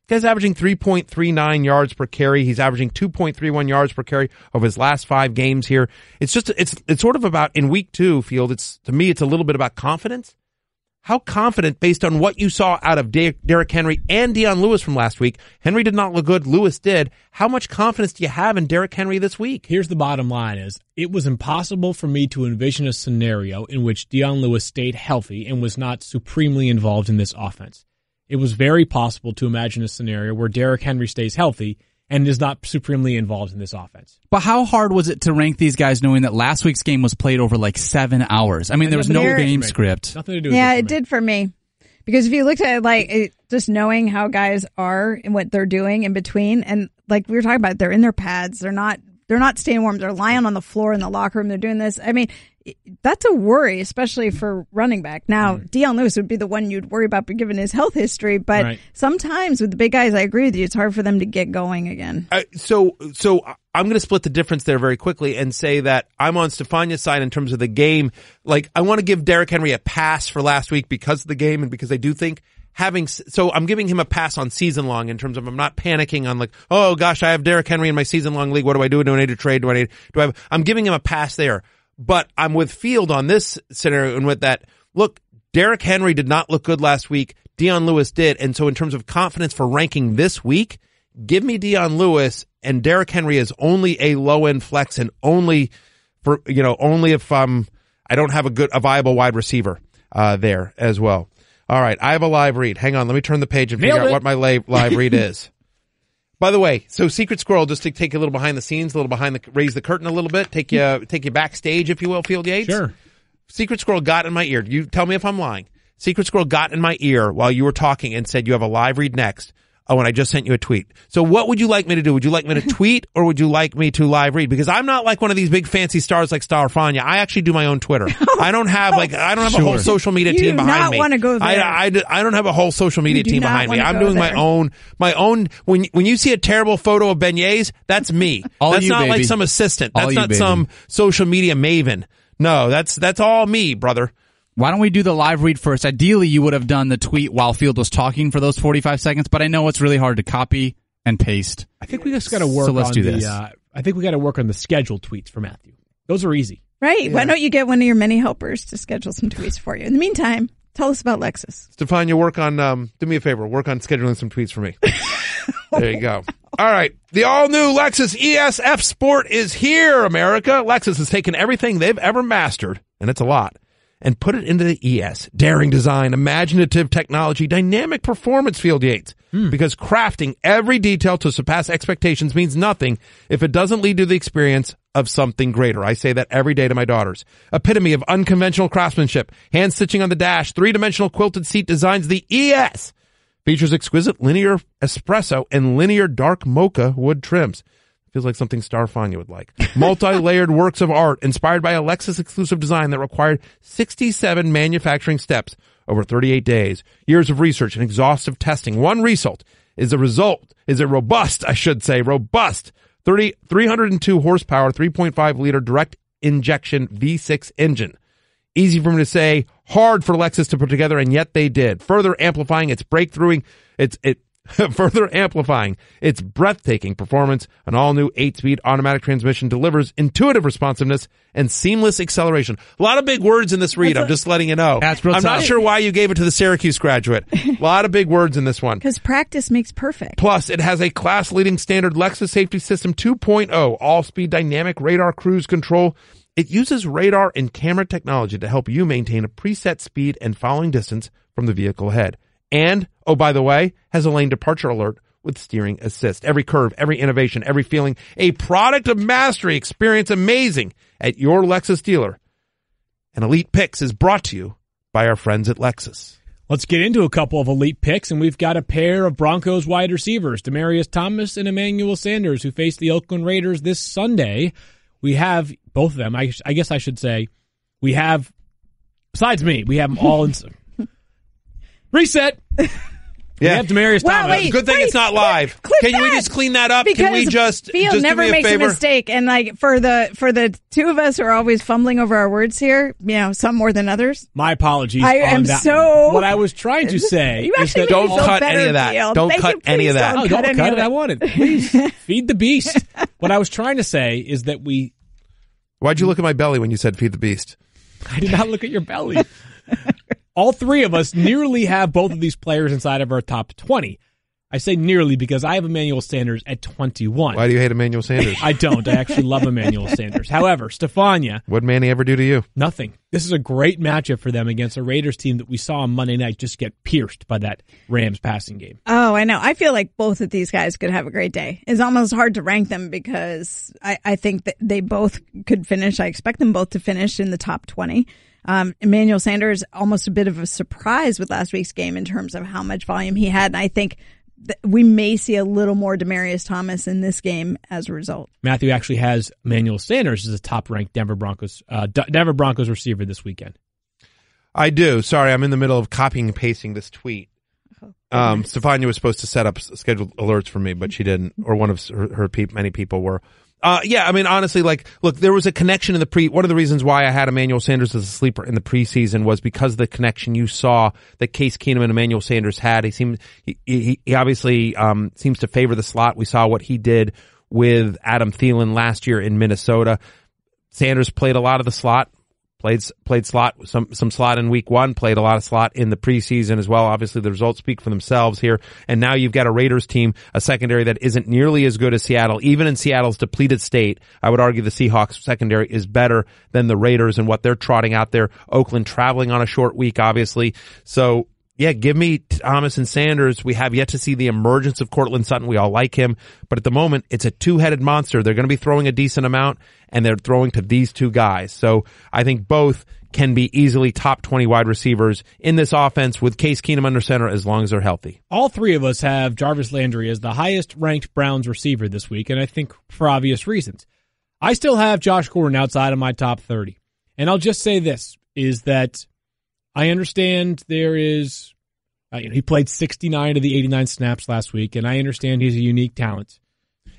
Speaker 4: the guy's averaging 3.39 yards per carry. He's averaging 2.31 yards per carry over his last 5 games here. It's sort of about in week 2, Field. To me, it's a little bit about confidence. How confident, based on what you saw out of Derrick Henry and Dion Lewis from last week? Henry did not look good. Lewis did. How much confidence do you have in Derrick Henry this week?
Speaker 2: Here's the bottom line is, it was impossible for me to envision a scenario in which Dion Lewis stayed healthy and was not supremely involved in this offense. It was very possible to imagine a scenario where Derrick Henry stays healthy and is not supremely involved in this offense.
Speaker 6: But how hard was it to rank these guys knowing that last week's game was played over like 7 hours? I mean, there was no game script.
Speaker 2: Nothing to do with
Speaker 5: it did for me. Because if you looked at it, just knowing how guys are and what they're doing in between, and like we were talking about, they're in their pads, they're not staying warm, they're lying on the floor in the locker room, they're doing this. I mean, that's a worry, especially for running back. Now, Dion Lewis would be the one you'd worry about given his health history, but sometimes with the big guys, I agree with you, it's hard for them to get going again.
Speaker 4: So I'm going to split the difference there very quickly and say that I'm on Stephania's side in terms of the game. Like, I want to give Derrick Henry a pass for last week because of the game and because I do think so I'm giving him a pass on season long in terms of I'm not panicking on like, oh gosh, I have Derrick Henry in my season long league. What do I do? Do I need to trade? I'm giving him a pass there. But I'm with Field on this scenario and with that. Look, Derrick Henry did not look good last week. Dion Lewis did. And so in terms of confidence for ranking this week, give me Dion Lewis, and Derrick Henry is only a low end flex and only if I don't have a viable wide receiver there as well. All right, I have a live read. Hang on, let me turn the page and figure out what my live read is. By the way, so Secret Squirrel, just to take a little behind the scenes, raise the curtain a little bit, take you backstage, if you will, Field Yates.
Speaker 2: Sure.
Speaker 4: Secret Squirrel got in my ear. You tell me if I'm lying. Secret Squirrel got in my ear while you were talking and said you have a live read next. Oh, and I just sent you a tweet. So what would you like me to do? Would you like me to tweet or would you like me to live read? Because I'm not like one of these big fancy stars like Stephania. I actually do my own Twitter. I don't have a whole social media team behind me.
Speaker 5: You do not want to go there.
Speaker 4: I don't have a whole social media team behind me. I'm doing my own. When you see a terrible photo of beignets, that's me. That's not like some assistant. That's not some social media maven. No, that's all me, brother.
Speaker 6: Why don't we do the live read first? Ideally, you would have done the tweet while Field was talking for those 45 seconds, but I know it's really hard to copy and paste.
Speaker 2: I think we just got to work I think we got to work on the scheduled tweets for Matthew. Those are easy.
Speaker 5: Right. Yeah. Why don't you get one of your many helpers to schedule some tweets for you? In the meantime, Tell us about Lexus.
Speaker 4: Stephania, do me a favor, work on scheduling some tweets for me. There you go. All right. The all-new Lexus ESF Sport is here, America. Lexus has taken everything they've ever mastered, and it's a lot, and put it into the ES. Daring design, imaginative technology, dynamic performance, Field Yates. Because crafting every detail to surpass expectations means nothing if it doesn't lead to the experience of something greater. I say that every day to my daughters. Epitome of unconventional craftsmanship, hand stitching on the dash, three-dimensional quilted seat designs. The ES features exquisite linear espresso and linear dark mocha wood trims. Feels like something Stephania would like. Multi-layered works of art inspired by a Lexus exclusive design that required 67 manufacturing steps over 38 days, years of research and exhaustive testing. One result is a robust 302 horsepower, 3.5 liter direct injection V6 engine. Easy for me to say, hard for Lexus to put together, and yet they did. Further amplifying its breathtaking performance, an all-new 8-speed automatic transmission delivers intuitive responsiveness and seamless acceleration. A lot of big words in this read, I'm just letting you know. I'm not sure why you gave it to the Syracuse graduate. A lot of big words in this one.
Speaker 5: Because practice makes perfect.
Speaker 4: Plus, it has a class-leading standard Lexus Safety System 2.0, all-speed dynamic radar cruise control. It uses radar and camera technology to help you maintain a preset speed and following distance from the vehicle ahead. And, oh, by the way, has a lane departure alert with steering assist. Every curve, every innovation, every feeling, a product of mastery. Experience amazing at your Lexus dealer. And Elite Picks is brought to you by our friends at Lexus.
Speaker 2: Let's get into a couple of elite picks, and we've got a pair of Broncos wide receivers, Demaryius Thomas and Emmanuel Sanders, who face the Oakland Raiders this Sunday. We have both of them. I guess I should say we have, besides me, we have them all in. Reset. We have Demaryius Thomas.
Speaker 4: Good thing it's not live. Can we just clean that up?
Speaker 5: Because
Speaker 4: Can we just
Speaker 5: Field never
Speaker 4: do me a
Speaker 5: makes
Speaker 4: favor?
Speaker 5: a mistake, and like for the two of us who are always fumbling over our words here, some more than others.
Speaker 2: My apologies.
Speaker 5: I am so.
Speaker 2: What I was trying to say is that
Speaker 4: don't cut any of that.
Speaker 5: Field.
Speaker 4: Don't cut any of that.
Speaker 2: Don't cut it. I want it. Please feed the beast. What I was trying to say is that
Speaker 4: Why'd you look at my belly when you said feed the beast?
Speaker 2: I did not look at your belly. All three of us nearly have both of these players inside of our top 20. I say nearly because I have Emmanuel Sanders at 21.
Speaker 4: Why do you hate Emmanuel Sanders?
Speaker 2: I don't. I actually love Emmanuel Sanders. However, Stephania.
Speaker 4: What'd Manny ever do to you?
Speaker 2: Nothing. This is a great matchup for them against a Raiders team that we saw on Monday night just get pierced by that Rams passing game.
Speaker 5: Oh, I know. I feel like both of these guys could have a great day. It's almost hard to rank them because I think that they both could finish. I expect them both to finish in the top 20. Emmanuel Sanders, almost a bit of a surprise with last week's game in terms of how much volume he had. And I think we may see a little more Demaryius Thomas in this game as a result.
Speaker 2: Matthew actually has Emmanuel Sanders as a top-ranked Denver Broncos receiver this weekend.
Speaker 4: I do. Sorry, I'm in the middle of copying and pasting this tweet. Stephania was supposed to set up scheduled alerts for me, but she didn't, or one of many people were. Honestly, look, there was a connection in one of the reasons why I had Emmanuel Sanders as a sleeper in the preseason was because of the connection you saw that Case Keenum and Emmanuel Sanders had. He obviously seems to favor the slot. We saw what he did with Adam Thielen last year in Minnesota. Sanders played a lot of the slot. Played slot, some slot in week 1, played a lot of slot in the preseason as well. Obviously the results speak for themselves here. And now you've got a Raiders team, a secondary that isn't nearly as good as Seattle. Even in Seattle's depleted state, I would argue the Seahawks secondary is better than the Raiders and what they're trotting out there. Oakland traveling on a short week, obviously. So yeah, give me Thomas and Sanders. We have yet to see the emergence of Courtland Sutton. We all like him. But at the moment, it's a two-headed monster. They're going to be throwing a decent amount, and they're throwing to these two guys. So I think both can be easily top 20 wide receivers in this offense with Case Keenum under center as long as they're healthy.
Speaker 2: All three of us have Jarvis Landry as the highest-ranked Browns receiver this week, and I think for obvious reasons. I still have Josh Gordon outside of my top 30. And I'll just say this, is that I understand there is, he played 69 of the 89 snaps last week, and I understand he's a unique talent.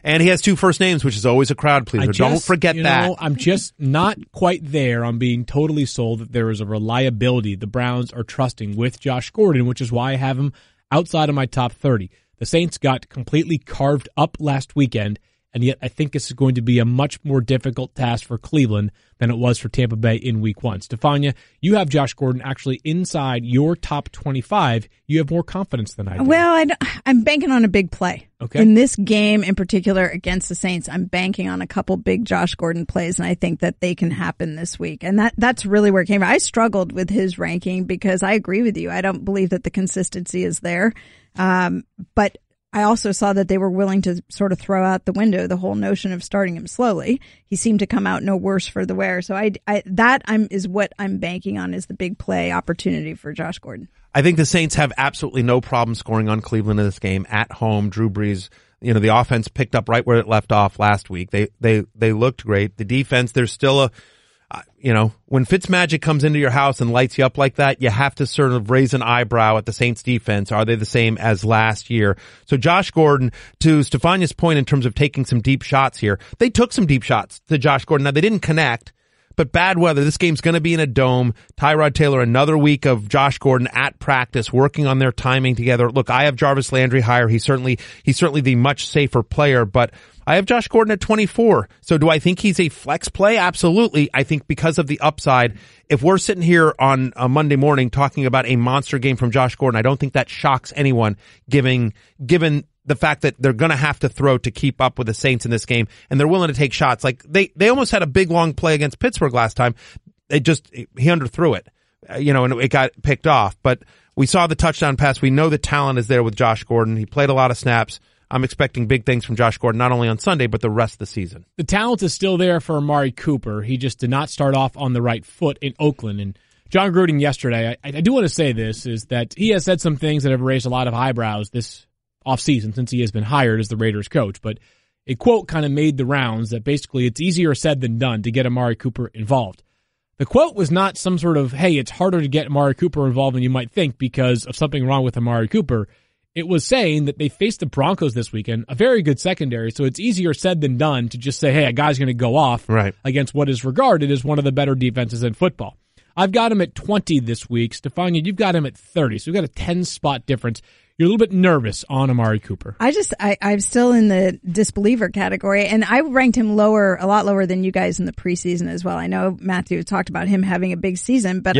Speaker 4: And he has 2 first names, which is always a crowd pleaser. Don't forget that.
Speaker 2: I'm just not quite there on being totally sold that there is a reliability the Browns are trusting with Josh Gordon, which is why I have him outside of my top 30. The Saints got completely carved up last weekend, and yet I think this is going to be a much more difficult task for Cleveland than it was for Tampa Bay in week 1. Stephania, you have Josh Gordon actually inside your top 25. You have more confidence than I do.
Speaker 5: Well, I'm banking on a big play.
Speaker 2: Okay.
Speaker 5: In this game in particular against the Saints, I'm banking on a couple big Josh Gordon plays, and I think that they can happen this week. And that's really where it came from. I struggled with his ranking because I agree with you. I don't believe that the consistency is there. But I also saw that they were willing to sort of throw out the window the whole notion of starting him slowly. He seemed to come out no worse for the wear. So is what I'm banking on is the big play opportunity for Josh Gordon.
Speaker 4: I think the Saints have absolutely no problem scoring on Cleveland in this game at home. Drew Brees, the offense picked up right where it left off last week. They looked great. The defense, there's still when Fitzmagic comes into your house and lights you up like that, you have to sort of raise an eyebrow at the Saints defense. Are they the same as last year? So Josh Gordon, to Stephania's point in terms of taking some deep shots here, they took some deep shots to Josh Gordon. Now they didn't connect, but bad weather. This game's going to be in a dome. Tyrod Taylor, another week of Josh Gordon at practice, working on their timing together. Look, I have Jarvis Landry higher. He's certainly the much safer player, but I have Josh Gordon at 24. So do I think he's a flex play? Absolutely. I think because of the upside, if we're sitting here on a Monday morning talking about a monster game from Josh Gordon, I don't think that shocks anyone given the fact that they're going to have to throw to keep up with the Saints in this game, and they're willing to take shots. Like they almost had a big long play against Pittsburgh last time. He underthrew it, and it got picked off. But we saw the touchdown pass. We know the talent is there with Josh Gordon. He played a lot of snaps. I'm expecting big things from Josh Gordon, not only on Sunday, but the rest of the season.
Speaker 2: The talent is still there for Amari Cooper. He just did not start off on the right foot in Oakland. And John Gruden yesterday, I do want to say this, is that he has said some things that have raised a lot of eyebrows this offseason since he has been hired as the Raiders coach. But a quote kind of made the rounds that basically it's easier said than done to get Amari Cooper involved. The quote was not some sort of, hey, it's harder to get Amari Cooper involved than you might think because of something wrong with Amari Cooper. It was saying that they faced the Broncos this weekend, a very good secondary, so it's easier said than done to just say, hey, a guy's going to go off against what is regarded as one of the better defenses in football. I've got him at 20 this week. Stephania, you've got him at 30, so we've got a 10-spot difference. You're a little bit nervous on Amari Cooper.
Speaker 5: I'm still in the disbeliever category, and I ranked him a lot lower than you guys in the preseason as well. I know Matthew talked about him having a big season, but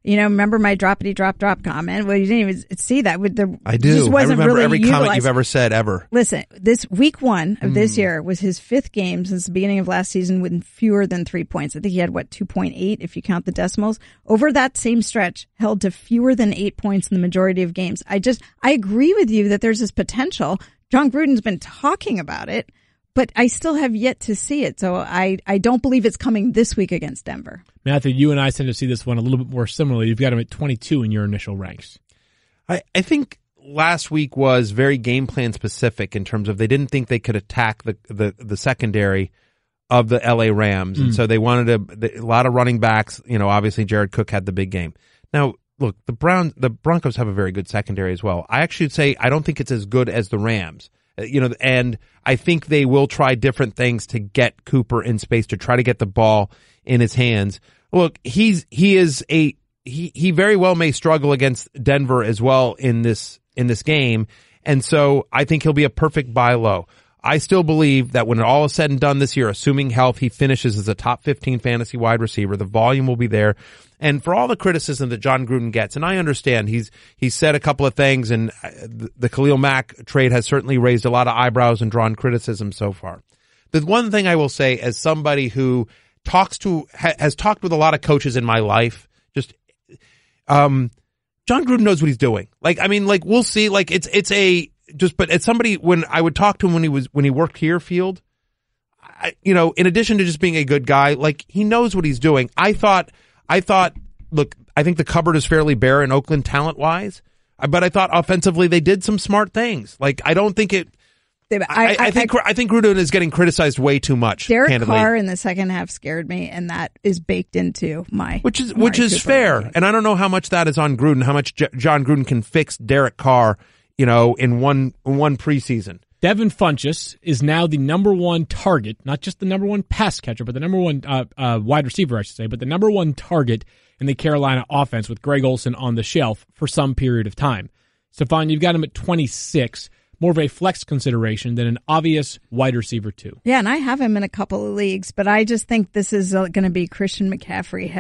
Speaker 5: remember my droppity drop comment? Well, you didn't even see that.
Speaker 4: I do.
Speaker 5: Just wasn't
Speaker 4: I remember
Speaker 5: really
Speaker 4: every
Speaker 5: utilized.
Speaker 4: comment you've ever said ever.
Speaker 5: Listen, this week 1 of this year was his 5th game since the beginning of last season with fewer than 3 points. I think he had 2.8 if you count the decimals. Over that same stretch, held to fewer than 8 points in the majority of games. I agree with you that there's this potential. John Gruden's been talking about it, but I still have yet to see it. So I don't believe it's coming this week against Denver.
Speaker 2: Matthew, you and I tend to see this one a little bit more similarly. You've got him at 22 in your initial ranks.
Speaker 4: I think last week was very game plan specific in terms of they didn't think they could attack the secondary of the LA Rams. And so they wanted a lot of running backs. Obviously Jared Cook had the big game. Now, look, the Broncos have a very good secondary as well. I actually would say I don't think it's as good as the Rams. And I think they will try different things to get Cooper in space to try to get the ball in his hands. Look, he very well may struggle against Denver as well in this game. And so I think he'll be a perfect buy low. I still believe that when it all is said and done this year, assuming health, he finishes as a top 15 fantasy wide receiver. The volume will be there. And for all the criticism that John Gruden gets, and I understand he's said a couple of things, and the Khalil Mack trade has certainly raised a lot of eyebrows and drawn criticism so far. The one thing I will say, as somebody who has talked with a lot of coaches in my life, John Gruden knows what he's doing. We'll see. But as somebody, when I would talk to him when he worked here, Field, in addition to just being a good guy, he knows what he's doing. I thought, look, I think the cupboard is fairly bare in Oakland talent-wise, but I thought offensively they did some smart things. I don't think it. I think Gruden is getting criticized way too much.
Speaker 5: Derek
Speaker 4: candidly.
Speaker 5: Carr in the second half scared me, and that is baked into my
Speaker 4: which is fair. And I don't know how much that is on Gruden, how much John Gruden can fix Derek Carr, in one preseason.
Speaker 2: Devin Funchess is now the number 1 target, not just the number 1 pass catcher, but the number 1 wide receiver, I should say, but the number 1 target in the Carolina offense with Greg Olsen on the shelf for some period of time. Stephon, you've got him at 26. more of a flex consideration than an obvious wide receiver 2.
Speaker 5: Yeah, and I have him in a couple of leagues, but I just think this is going to be Christian McCaffrey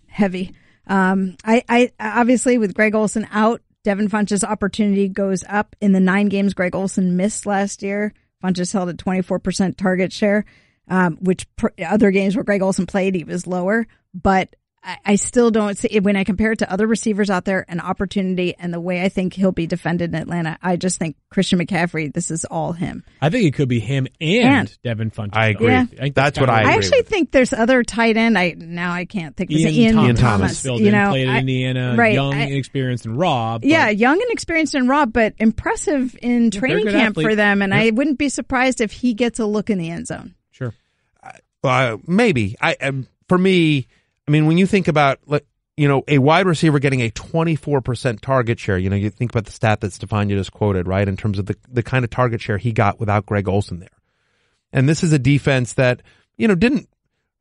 Speaker 5: heavy. I obviously with Greg Olsen out, Devin Funchess' opportunity goes up. In the 9 games Greg Olsen missed last year, Funchess held a 24% target share, which other games where Greg Olsen played, he was lower. But I still don't see, when I compare it to other receivers out there, an opportunity and the way I think he'll be defended in Atlanta, I just think Christian McCaffrey, this is all him.
Speaker 2: I think it could be him and Devin Funchess.
Speaker 4: I agree.
Speaker 5: Yeah.
Speaker 4: That's what I agree.
Speaker 5: I actually think there's other tight end. I can't think of his name.
Speaker 2: Ian Thomas.
Speaker 5: You know,
Speaker 2: played in Indiana,
Speaker 5: right,
Speaker 2: young, inexperienced, and raw.
Speaker 5: Yeah, young and experienced and raw, but impressive in training camp for them. And I wouldn't be surprised if he gets a look in the end zone.
Speaker 2: Sure.
Speaker 4: Maybe. For me, I mean, when you think about, a wide receiver getting a 24% target share, you think about the stat that Stephania just quoted, right, in terms of the kind of target share he got without Greg Olsen there. And this is a defense that, didn't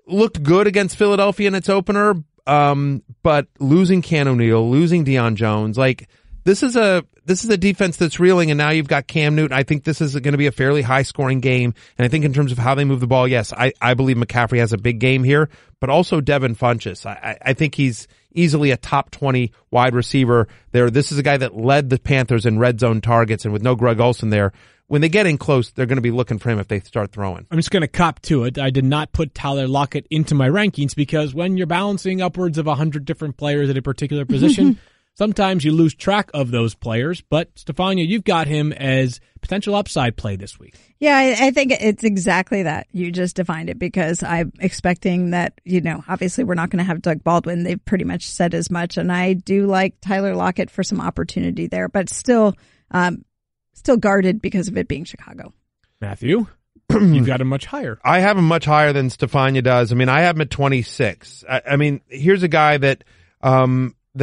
Speaker 4: look good against Philadelphia in its opener, but losing Cam O'Neal, losing Deion Jones, this is a defense that's reeling, and now you've got Cam Newton. I think this is going to be a fairly high-scoring game, and I think in terms of how they move the ball, yes, I believe McCaffrey has a big game here, but also Devin Funchess. I think he's easily a top 20 wide receiver there. This is a guy that led the Panthers in red zone targets, and with no Greg Olsen there, when they get in close, they're going to be looking for him if they start throwing.
Speaker 2: I'm just going to cop to it. I did not put Tyler Lockett into my rankings because when you're balancing upwards of 100 different players at a particular position, sometimes you lose track of those players, but Stephania, you've got him as potential upside play this week.
Speaker 5: Yeah, I think it's exactly that. You just defined it because I'm expecting that, obviously we're not going to have Doug Baldwin. They've pretty much said as much, and I do like Tyler Lockett for some opportunity there, but still guarded because of it being Chicago.
Speaker 2: Matthew, you've got him much higher.
Speaker 4: I have him much higher than Stephania does. I mean, I have him at 26. I mean, here's a guy that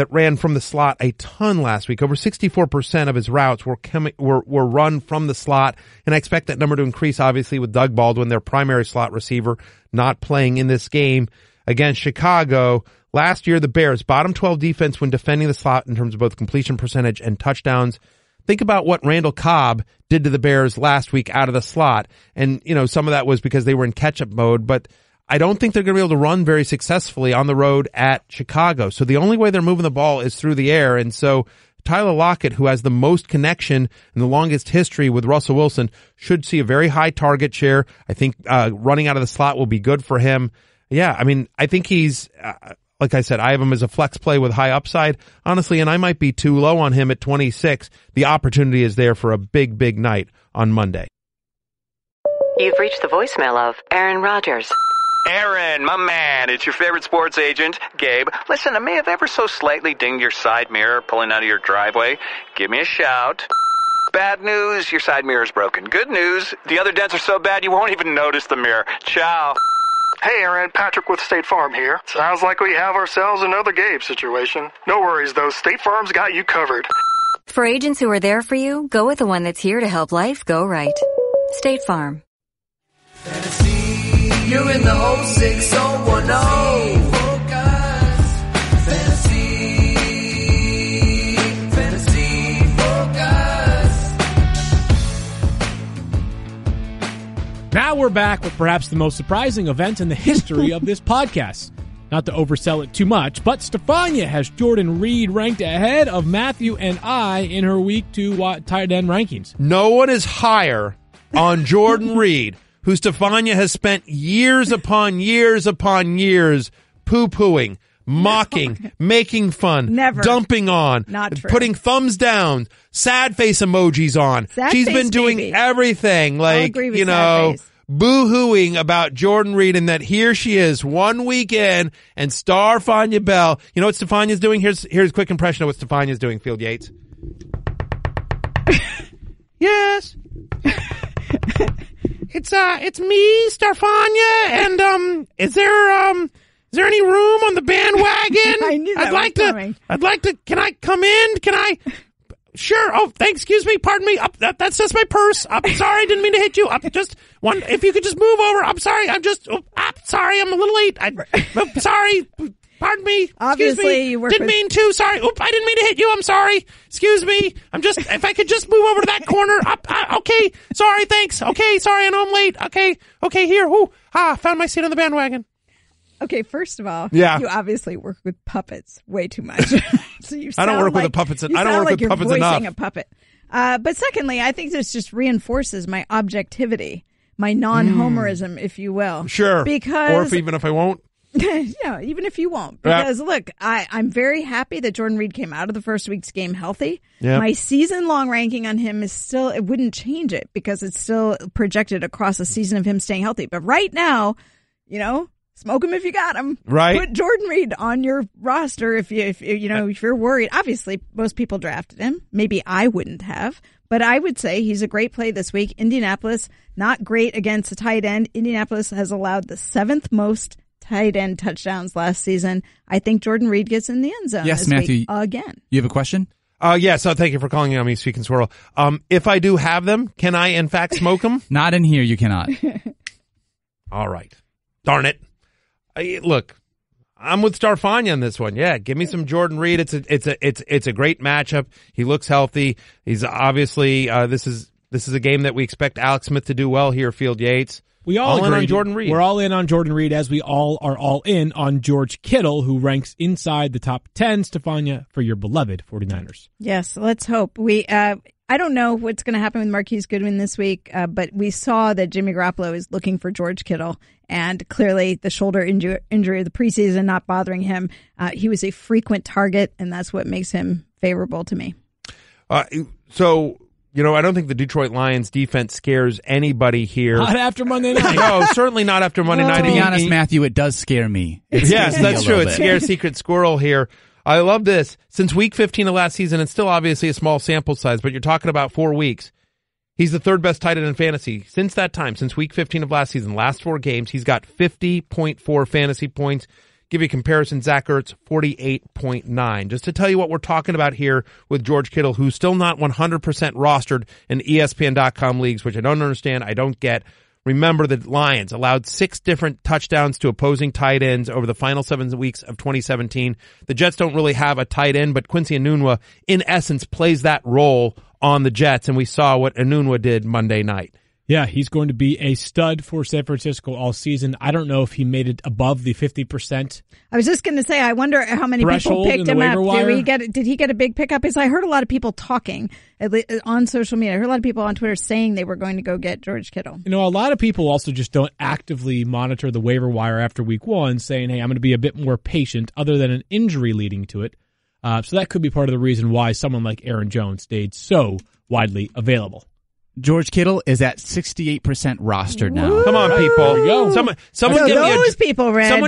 Speaker 4: ran from the slot a ton last week. Over 64% of his routes were run from the slot, and I expect that number to increase, obviously, with Doug Baldwin, their primary slot receiver, not playing in this game against Chicago. Last year, the Bears, bottom 12 defense when defending the slot in terms of both completion percentage and touchdowns. Think about what Randall Cobb did to the Bears last week out of the slot, and, some of that was because they were in catch-up mode, but I don't think they're going to be able to run very successfully on the road at Chicago. So the only way they're moving the ball is through the air. And so Tyler Lockett, who has the most connection and the longest history with Russell Wilson, should see a very high target share. I think running out of the slot will be good for him. Yeah, I mean, I think he's, like I said, I have him as a flex play with high upside, honestly, and I might be too low on him at 26. The opportunity is there for a big, big night on Monday.
Speaker 9: You've reached the voicemail of Aaron Rodgers.
Speaker 10: Aaron, my man, it's your favorite sports agent, Gabe. Listen, I may have ever so slightly dinged your side mirror pulling out of your driveway. Give me a shout. Bad news, your side mirror is broken. Good news, the other dents are so bad you won't even notice the mirror. Ciao.
Speaker 11: Hey Aaron, Patrick with State Farm here. Sounds like we have ourselves another Gabe situation. No worries though, State Farm's got you covered.
Speaker 12: For agents who are there for you, go with the one that's here to help life go right. State Farm.
Speaker 3: You're in the 06010. Fantasy Focus.
Speaker 2: Now we're back with perhaps the most surprising event in the history of this podcast. Not to oversell it too much, but Stephania has Jordan Reed ranked ahead of Matthew and I in her week 2 tight end rankings.
Speaker 4: No one is higher on Jordan Reed, who Stephania has spent years upon years upon years poo-pooing, mocking, making fun, dumping on, putting thumbs down, sad face emojis on. She's been doing everything, boo-hooing about Jordan Reed, and that here she is 1 week in, and star Fania Bell. You know what Stephania's doing? Here's a quick impression of what Stephania's doing, Field Yates. Yes. It's me, Stephania, and is there any room on the bandwagon?
Speaker 5: I knew that
Speaker 4: I'd like to, can I come in? Can I? Sure. Oh, thanks. Excuse me. Pardon me. That's just my purse. I'm sorry. I didn't mean to hit you. If you could just move over. I'm sorry. I'm sorry. I'm a little late. I'm sorry. Pardon me.
Speaker 5: Obviously,
Speaker 4: Excuse me.
Speaker 5: you work
Speaker 4: Didn't mean to. Sorry. Oop, I didn't mean to hit you. I'm sorry. Excuse me. If I could just move over to that corner. Okay. Sorry. Thanks. Okay. Sorry. I know I'm late. Okay. Here. Found my seat on the bandwagon.
Speaker 5: Okay, first of all,
Speaker 4: yeah.
Speaker 5: You obviously work with puppets way too much. So
Speaker 4: I don't work with the puppets. I don't work with puppets enough.
Speaker 5: You're voicing a puppet. But secondly, I think this just reinforces my objectivity, my non-homerism, if you will.
Speaker 4: Sure.
Speaker 5: Because,
Speaker 4: or even if I won't.
Speaker 5: Yeah, even if you won't. Because look, I'm very happy that Jordan Reed came out of the first week's game healthy. Yeah. My season-long ranking on him is still, it wouldn't change it because it's still projected across a season of him staying healthy. But right now, smoke him if you got him.
Speaker 4: Right.
Speaker 5: Put Jordan Reed on your roster if you're worried. Obviously, most people drafted him. Maybe I wouldn't have, but I would say he's a great play this week. Indianapolis, not great against a tight end. Indianapolis has allowed the 7th most tight end touchdowns last season. I think Jordan Reed gets in the end zone this
Speaker 6: Matthew,
Speaker 5: week again.
Speaker 6: You have a question?
Speaker 4: Yes. Thank you for calling on me, Speak and Swirl. If I do have them, can I in fact smoke them?
Speaker 6: Not in here. You cannot.
Speaker 4: All right. Darn it. Look, I'm with Stephania on this one. Yeah, give me some Jordan Reed. It's a great matchup. He looks healthy. He's obviously this is a game that we expect Alex Smith to do well here. Field Yates.
Speaker 2: We all
Speaker 4: in on Jordan Reed.
Speaker 2: We're all in on Jordan Reed, as we all are all in on George Kittle, who ranks inside the top 10. Stephania, for your beloved 49ers.
Speaker 5: Yes, let's hope. I don't know what's going to happen with Marquise Goodwin this week, but we saw that Jimmy Garoppolo is looking for George Kittle, and clearly the shoulder injury of the preseason not bothering him. He was a frequent target, and that's what makes him favorable to me.
Speaker 4: I don't think the Detroit Lions defense scares anybody here.
Speaker 2: Not after Monday night.
Speaker 4: No, certainly not after Monday night.
Speaker 6: To be honest, Matthew, it does scare me.
Speaker 4: Yes, that's true. It scares Secret Squirrel here. I love this. Since week 15 of last season, it's still obviously a small sample size, but you're talking about 4 weeks. He's the 3rd best tight end in fantasy. Since that time, since week 15 of last season, last 4 games, he's got 50.4 fantasy points. Give you a comparison, Zach Ertz, 48.9. Just to tell you what we're talking about here with George Kittle, who's still not 100% rostered in ESPN.com leagues, which I don't understand, I don't get. Remember, the Lions allowed 6 different touchdowns to opposing tight ends over the final 7 weeks of 2017. The Jets don't really have a tight end, but Quincy Enunwa, in essence, plays that role on the Jets, and we saw what Enunwa did Monday night.
Speaker 2: Yeah, he's going to be a stud for San Francisco all season. I don't know if he made it above the 50%.
Speaker 5: I was just going to say, I wonder how many people picked him up. Did he get a big pickup? Because I heard a lot of people talking on social media. I heard a lot of people on Twitter saying they were going to go get George Kittle.
Speaker 2: A lot of people also just don't actively monitor the waiver wire after week 1, saying, hey, I'm going to be a bit more patient, other than an injury leading to it. So that could be part of the reason why someone like Aaron Jones stayed so widely available.
Speaker 6: George Kittle is at 68% rostered now.
Speaker 5: Woo!
Speaker 4: Come on, people.
Speaker 2: There we go.
Speaker 4: Someone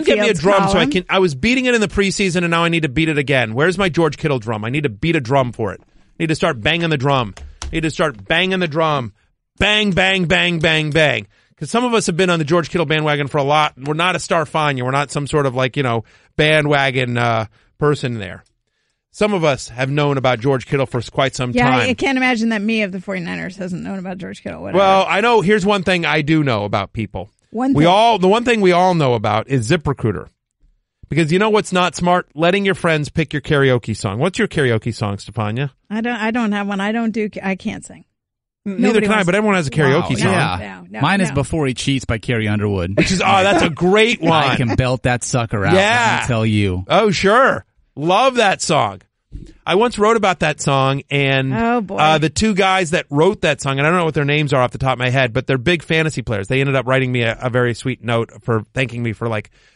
Speaker 5: get
Speaker 4: me a drum so I can. I was beating it in the preseason, and now I need to beat it again. Where's my George Kittle drum? I need to beat a drum for it. I need to start banging the drum. Bang, bang, bang, bang, bang. Because some of us have been on the George Kittle bandwagon for a lot. We're not a Stephania. We're not some sort of bandwagon person there. Some of us have known about George Kittle for quite some time.
Speaker 5: Yeah, I can't imagine that me of the 49ers hasn't known about George Kittle. Whatever.
Speaker 4: Well, I know. Here's one thing I do know about people.
Speaker 5: The
Speaker 4: one thing we all know about is ZipRecruiter. Because you know what's not smart? Letting your friends pick your karaoke song. What's your karaoke song, Stephania?
Speaker 5: I don't have one. I can't sing.
Speaker 4: Neither can I, but everyone has a karaoke song.
Speaker 6: Yeah. Mine is Before He Cheats by Carrie Underwood.
Speaker 4: Which is, that's a great one.
Speaker 6: I can belt that sucker out.
Speaker 4: Yeah.
Speaker 6: Let me tell you.
Speaker 4: Oh, sure. Love that song. I once wrote about that song, and the 2 guys that wrote that song, and I don't know what their names are off the top of my head, but they're big fantasy players. They ended up writing me a very sweet note for thanking me for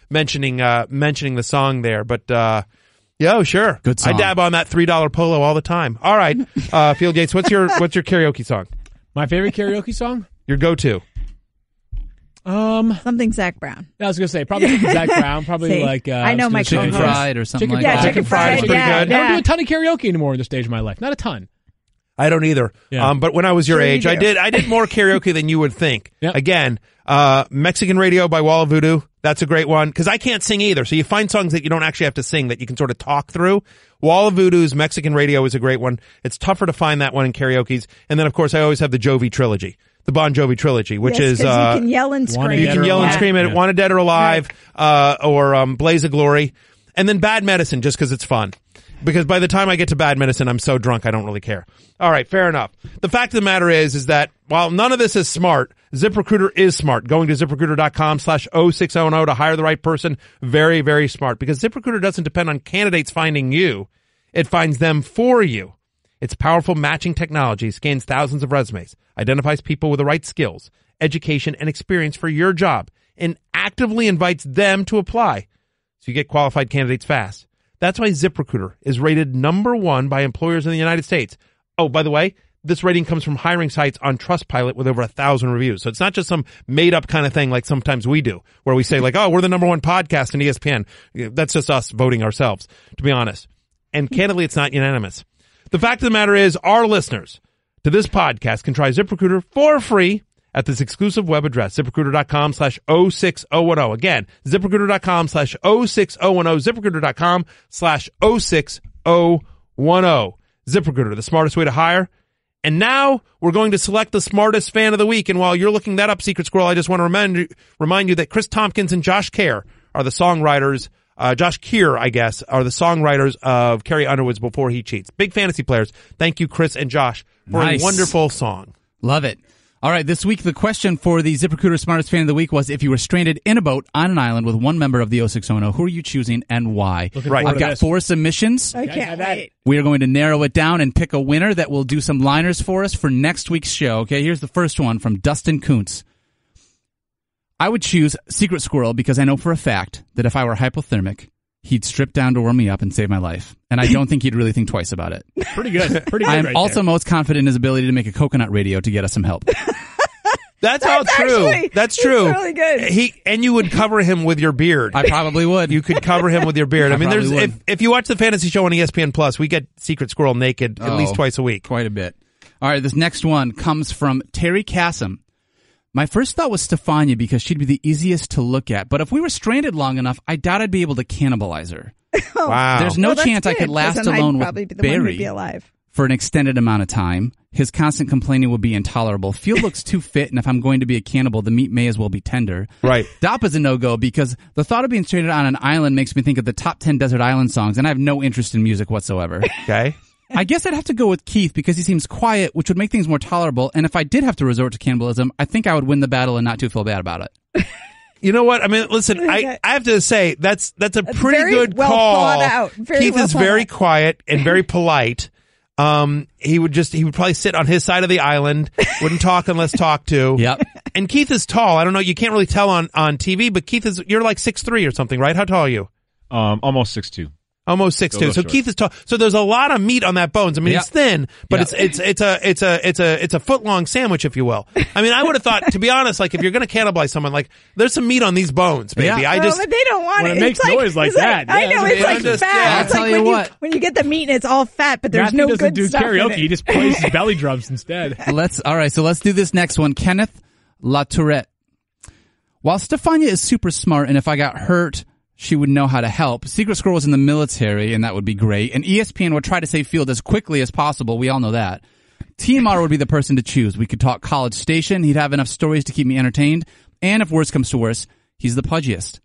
Speaker 4: mentioning the song there. But sure,
Speaker 6: good song.
Speaker 4: I dab on that $3 polo all the time. All right, Field Yates, what's your karaoke song?
Speaker 2: My favorite karaoke song?
Speaker 4: Your go-to?
Speaker 5: Something Zach Brown.
Speaker 2: I was going to say, probably Zach Brown. Probably
Speaker 5: I know my
Speaker 6: Chicken Fried or something like that.
Speaker 4: Yeah, Chicken Fried is pretty good.
Speaker 2: I don't do a ton of karaoke anymore in this stage of my life. Not a ton.
Speaker 4: I don't either.
Speaker 2: Yeah.
Speaker 4: But when I was your age, I did more karaoke than you would think.
Speaker 2: Yep.
Speaker 4: Again, Mexican Radio by Wall of Voodoo. That's a great one. Cause I can't sing either. So you find songs that you don't actually have to sing that you can sort of talk through. Wall of Voodoo's Mexican Radio is a great one. It's tougher to find that one in karaoke's. And then of course I always have the Jovi trilogy. The Bon Jovi trilogy, which is,
Speaker 5: you can yell and scream.
Speaker 4: You can yell and scream at it. Wanted Dead or Alive, or Blaze of Glory. And then bad medicine, just because it's fun. Because by the time I get to bad medicine, I'm so drunk I don't really care. All right, fair enough. The fact of the matter is that while none of this is smart, ZipRecruiter is smart. Going to ZipRecruiter.com/0600 to hire the right person, very, very smart. Because ZipRecruiter doesn't depend on candidates finding you. It finds them for you. Its powerful matching technology scans thousands of resumes, identifies people with the right skills, education, and experience for your job, and actively invites them to apply. So you get qualified candidates fast. That's why ZipRecruiter is rated #1 by employers in the United States. Oh, by the way, this rating comes from hiring sites on Trustpilot with over 1,000 reviews. So it's not just some made-up kind of thing like sometimes we do, where we say like, oh, we're the #1 podcast in ESPN. That's just us voting ourselves, to be honest. And candidly, it's not unanimous. The fact of the matter is, our listeners to this podcast can try ZipRecruiter for free at this exclusive web address, ZipRecruiter.com/06010. Again, ZipRecruiter.com/06010, ZipRecruiter.com/06010. ZipRecruiter, the smartest way to hire. And now we're going to select the smartest fan of the week. And while you're looking that up, Secret Squirrel, I just want to remind you that Chris Tompkins and Josh Kerr are the songwriters. Josh Keir, I guess, are the songwriters of Carrie Underwood's Before He Cheats. Big fantasy players. Thank you, Chris and Josh, for a wonderful song.
Speaker 6: Love it. All right, this week the question for the ZipRecruiter Smartest Fan of the Week was, if you were stranded in a boat on an island with one member of the 0610, who are you choosing and why? I've got 4 submissions.
Speaker 5: I can't wait.
Speaker 6: We are going to narrow it down and pick a winner that will do some liners for us for next week's show. Okay, here's the first one from Dustin Kuntz. I would choose Secret Squirrel because I know for a fact that if I were hypothermic, he'd strip down to warm me up and save my life. And I don't think he'd really think twice about it.
Speaker 2: Pretty good. Pretty good.
Speaker 6: I'm also most confident in his ability to make a coconut radio to get us some help.
Speaker 4: That's all true. That's true.
Speaker 5: Really good.
Speaker 4: And you would cover him with your beard.
Speaker 6: I probably would.
Speaker 4: You could cover him with your beard. I mean, if you watch the fantasy show on ESPN Plus, we get Secret Squirrel naked at least twice a week.
Speaker 6: Quite a bit. All right, this next one comes from Terry Kassam. My first thought was Stephania because she'd be the easiest to look at. But if we were stranded long enough, I doubt I'd be able to cannibalize her.
Speaker 4: Wow.
Speaker 6: There's no chance I could last alone with Barry for an extended amount of time. His constant complaining would be intolerable. Field looks too fit, and if I'm going to be a cannibal, the meat may as well be tender.
Speaker 4: Right.
Speaker 6: Dop is a no-go because the thought of being stranded on an island makes me think of the top 10 desert island songs, and I have no interest in music whatsoever.
Speaker 4: Okay.
Speaker 6: I guess I'd have to go with Keith because he seems quiet, which would make things more tolerable. And if I did have to resort to cannibalism, I think I would win the battle and not too feel bad about it.
Speaker 4: You know what? I mean, listen, I have to say that's a pretty good
Speaker 5: well
Speaker 4: call.
Speaker 5: Thought out.
Speaker 4: Keith is very quiet and very polite. He would probably sit on his side of the island, wouldn't talk unless talked to.
Speaker 6: Yep.
Speaker 4: And Keith is tall. I don't know. You can't really tell on TV, but Keith you're like 6'3" or something, right? How tall are you?
Speaker 13: Almost 6'2".
Speaker 4: Almost 6'2". So Keith is tall. So there's a lot of meat on that bones. I mean, it's thin, but it's a foot long sandwich, if you will. I mean, I would have thought, to be honest, like if you're going to cannibalize someone, like there's some meat on these bones, baby.
Speaker 6: Yeah.
Speaker 5: But they don't want
Speaker 2: when
Speaker 5: it.
Speaker 2: It makes noise like that.
Speaker 5: I know it's like fat.
Speaker 6: I'll
Speaker 5: It's
Speaker 6: tell
Speaker 5: like
Speaker 6: you what.
Speaker 5: when you get the meat and it's all fat, but there's
Speaker 2: Matthew
Speaker 5: no
Speaker 2: doesn't
Speaker 5: good
Speaker 2: do
Speaker 5: stuff
Speaker 2: karaoke.
Speaker 5: in it.
Speaker 2: He just plays his belly drums instead.
Speaker 6: So let's do this next one. Kenneth Latourette. While Stephania is super smart, and if I got hurt, she would know how to help. Secret Squirrel was in the military, and that would be great. And ESPN would try to save Field as quickly as possible. We all know that. TMR would be the person to choose. We could talk College Station. He'd have enough stories to keep me entertained. And if worse comes to worse, he's the pudgiest.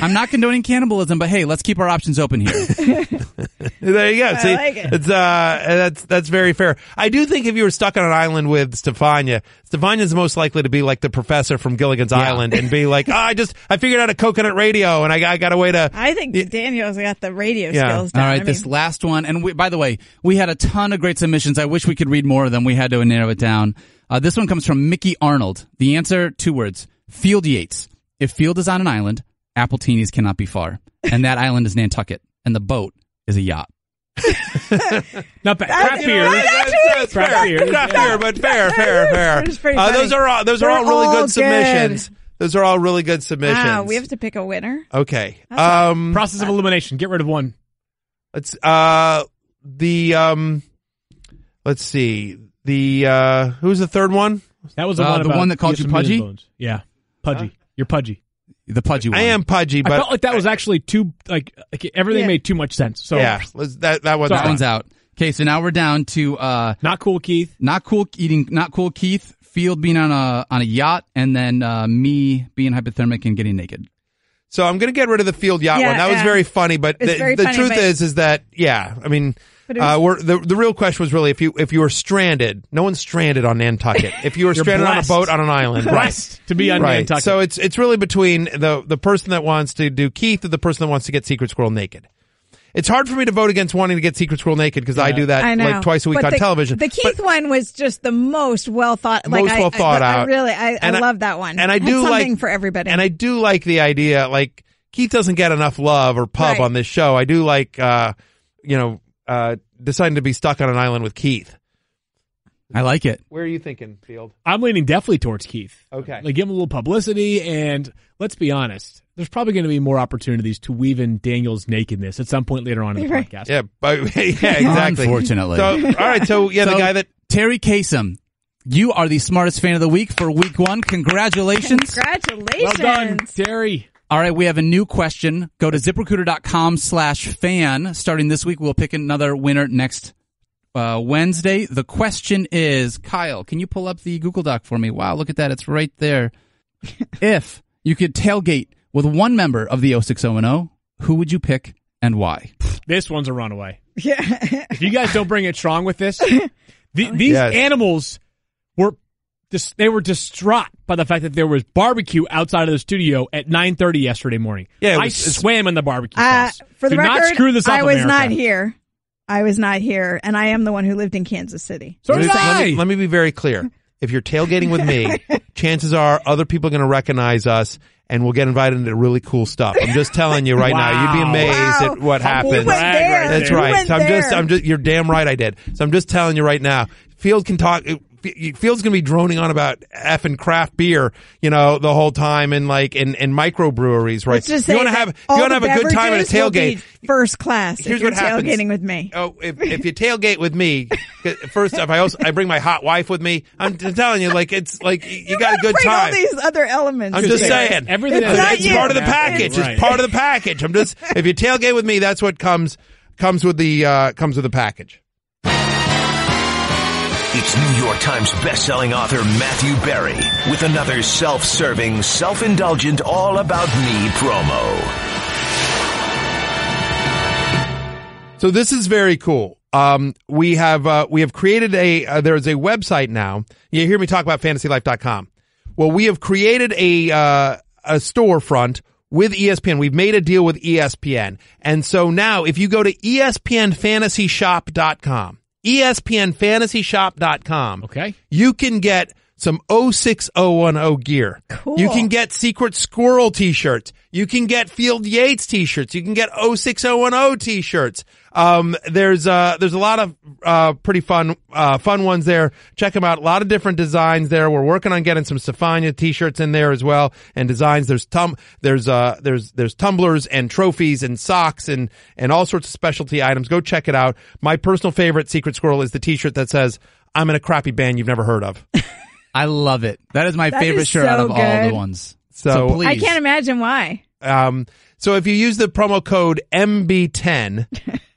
Speaker 6: I'm not condoning cannibalism, but hey, let's keep our options open here.
Speaker 4: There you go. See,
Speaker 5: like it.
Speaker 4: It's that's very fair. I do think if you were stuck on an island with Stephania's most likely to be like the professor from Gilligan's Island and be like, I figured out a coconut radio and I got a way to.
Speaker 5: I think Daniel's got the radio skills down.
Speaker 6: All right, this last one, and by the way, we had a ton of great submissions. I wish we could read more of them. We had to narrow it down. This one comes from Mickey Arnold. The answer, 2 words: Field Yates. If Field is on an island, Appletinis cannot be far, and that island is Nantucket, and the boat is a yacht.
Speaker 2: Not bad. Crap beer.
Speaker 4: Crap beer, but fair. Those are all really good submissions. Those are all really good submissions.
Speaker 5: Wow, we have to pick a winner.
Speaker 4: Okay.
Speaker 2: Process of elimination. Get rid of one.
Speaker 4: Let's see. Who's the third one?
Speaker 2: That was the one
Speaker 6: that called you Pudgy?
Speaker 2: Yeah. Pudgy. You're Pudgy.
Speaker 6: The Pudgy one.
Speaker 4: I am Pudgy, but
Speaker 2: I felt like that was actually too everything made too much sense. So
Speaker 4: yeah, that one's
Speaker 6: out. Okay, so now we're down to
Speaker 2: not cool Keith.
Speaker 6: Not cool Keith, Field being on a yacht, and then me being hypothermic and getting naked.
Speaker 4: So I'm going to get rid of the field yacht one. That was very funny, but the truth is that, I mean, the real question was really if you were stranded. No one's stranded on Nantucket. If you were stranded on a boat on an island,
Speaker 2: blessed to be on Nantucket.
Speaker 4: So it's really between the person that wants to do Keith or the person that wants to get Secret Squirrel naked. It's hard for me to vote against wanting to get Secret Squirrel naked because I do that like twice a week on television.
Speaker 5: The Keith one was just the most well thought.
Speaker 4: Out.
Speaker 5: I love that one.
Speaker 4: And I do
Speaker 5: something for everybody.
Speaker 4: And I do like the idea. Like Keith doesn't get enough love or pub on this show. I do like deciding to be stuck on an island with Keith.
Speaker 6: I like it.
Speaker 4: Where are you thinking, Field?
Speaker 2: I'm leaning definitely towards Keith.
Speaker 4: Okay.
Speaker 2: Like, give him a little publicity, and let's be honest, there's probably going to be more opportunities to weave in Daniel's nakedness at some point later on in the podcast.
Speaker 4: Yeah, exactly.
Speaker 6: Unfortunately.
Speaker 4: So, all right, the guy that...
Speaker 6: Terry Kasem, you are the smartest fan of the week for week 1. Congratulations.
Speaker 5: Congratulations.
Speaker 2: Well done, Terry.
Speaker 6: All right, we have a new question. Go to ZipRecruiter.com/fan. Starting this week, we'll pick another winner next Wednesday. The question is, Kyle, can you pull up the Google Doc for me? Wow, look at that. It's right there. If you could tailgate with one member of the 06010, who would you pick and why?
Speaker 2: This one's a runaway.
Speaker 5: Yeah.
Speaker 2: If you guys don't bring it strong with this, these animals were distraught by the fact that there was barbecue outside of the studio at 9:30 yesterday morning. Yeah, I swam in the barbecue sauce.
Speaker 5: For the record,
Speaker 2: not screw this up,
Speaker 5: I was
Speaker 2: America.
Speaker 5: not here. I was not here, and I am the one who lived in Kansas City.
Speaker 2: So did I.
Speaker 4: Let me be very clear. If you're tailgating with me, chances are other people are going to recognize us, and we'll get invited into really cool stuff. I'm just telling you right now. You'd be amazed at what happens.
Speaker 5: You went there.
Speaker 4: That's right. So I'm just. You're damn right. I did. So I'm just telling you right now. Field can talk. Field's gonna be droning on about effing craft beer, the whole time, and microbreweries, right?
Speaker 5: If you want to
Speaker 4: have a good time at a tailgate,
Speaker 5: first class.
Speaker 4: Here's
Speaker 5: if you're
Speaker 4: what happens.
Speaker 5: Tailgating with me.
Speaker 4: Oh, if you tailgate with me, first off, I bring my hot wife with me. I'm telling you, it's you got a good
Speaker 5: bring
Speaker 4: time.
Speaker 5: All these other elements.
Speaker 4: I'm just saying,
Speaker 2: everything.
Speaker 4: It's part of the package. It's part of the package. If you tailgate with me, that's what comes with the package.
Speaker 7: It's New York Times bestselling author Matthew Berry with another self-serving, self-indulgent, all-about-me promo.
Speaker 4: So this is very cool. We have created there's a website now. You hear me talk about fantasylife.com. Well, we have created a storefront with ESPN. We've made a deal with ESPN. And so now if you go to ESPNFantasyShop.com, ESPNFantasyShop.com.
Speaker 2: Okay.
Speaker 4: You can get some 06010 gear.
Speaker 5: Cool.
Speaker 4: You can get Secret Squirrel t-shirts. You can get Field Yates t-shirts. You can get 06010 t-shirts. There's a lot of pretty fun ones there. Check them out. A lot of different designs there. We're working on getting some Stephania t-shirts in there as well, and designs. There's tumblers and trophies and socks and all sorts of specialty items. Go check it out. My personal favorite Secret Squirrel is the t-shirt that says, "I'm in a crappy band you've never heard of."
Speaker 6: I love it. That is my favorite shirt out of all the ones. So please.
Speaker 5: I can't imagine why.
Speaker 4: So if you use the promo code MB10,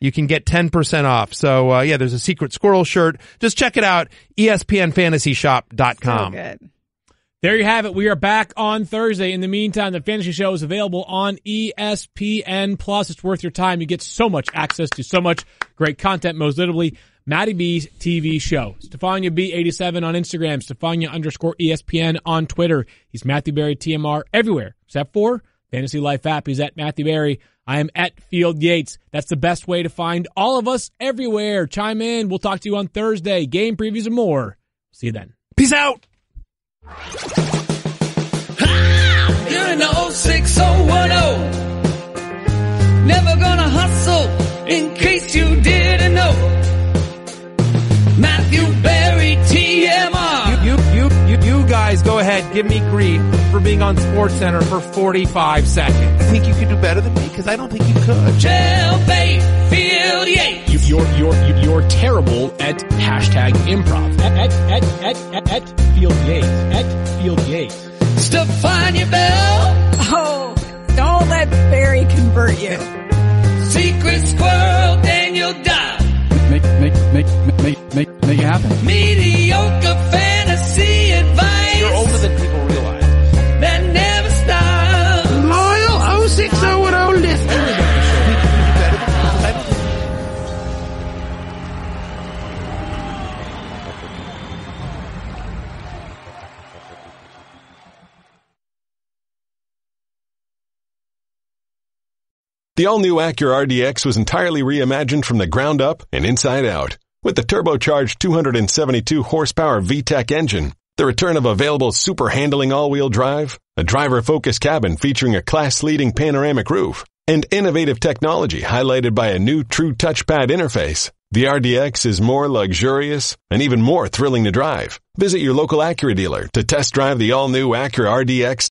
Speaker 4: you can get 10% off. So, there's a Secret Squirrel shirt. Just check it out. ESPNFantasyShop.com.
Speaker 5: So good.
Speaker 2: There you have it. We are back on Thursday. In the meantime, the Fantasy Show is available on ESPN Plus. It's worth your time. You get so much access to so much great content, most notably Matty B's TV show. Stephania B87 on Instagram, Stephania_ESPN on Twitter. He's Matthew Berry TMR everywhere except for Fantasy Life app. He's at Matthew Berry. I am at Field Yates. That's the best way to find all of us everywhere. Chime in. We'll talk to you on Thursday. Game previews and more. See you then.
Speaker 4: Peace out.
Speaker 3: You're in the 06010. Never gonna hustle in case you didn't know. Matthew Berry, TMR.
Speaker 4: You guys go ahead, give me grief for being on SportsCenter for 45 seconds. I think you could do better than me because I don't think you could.
Speaker 3: Jailbait, Field Yates.
Speaker 2: You're terrible at #improv. At Field Yates. At Field Yates.
Speaker 3: Stephania Bell.
Speaker 5: Oh, don't let Barry convert you.
Speaker 3: Secret Squirrel, Daniel Dodd.
Speaker 6: Make it happen.
Speaker 3: Mediocre fantasy advice.
Speaker 4: You're older than people realize.
Speaker 3: That never stops.
Speaker 7: Loyal
Speaker 1: The all-new Acura RDX was entirely reimagined from the ground up and inside out. With the turbocharged 272 horsepower VTEC engine, the return of available super handling all-wheel drive, a driver-focused cabin featuring a class-leading panoramic roof, and innovative technology highlighted by a new true touchpad interface, the RDX is more luxurious and even more thrilling to drive. Visit your local Acura dealer to test drive the all-new Acura RDX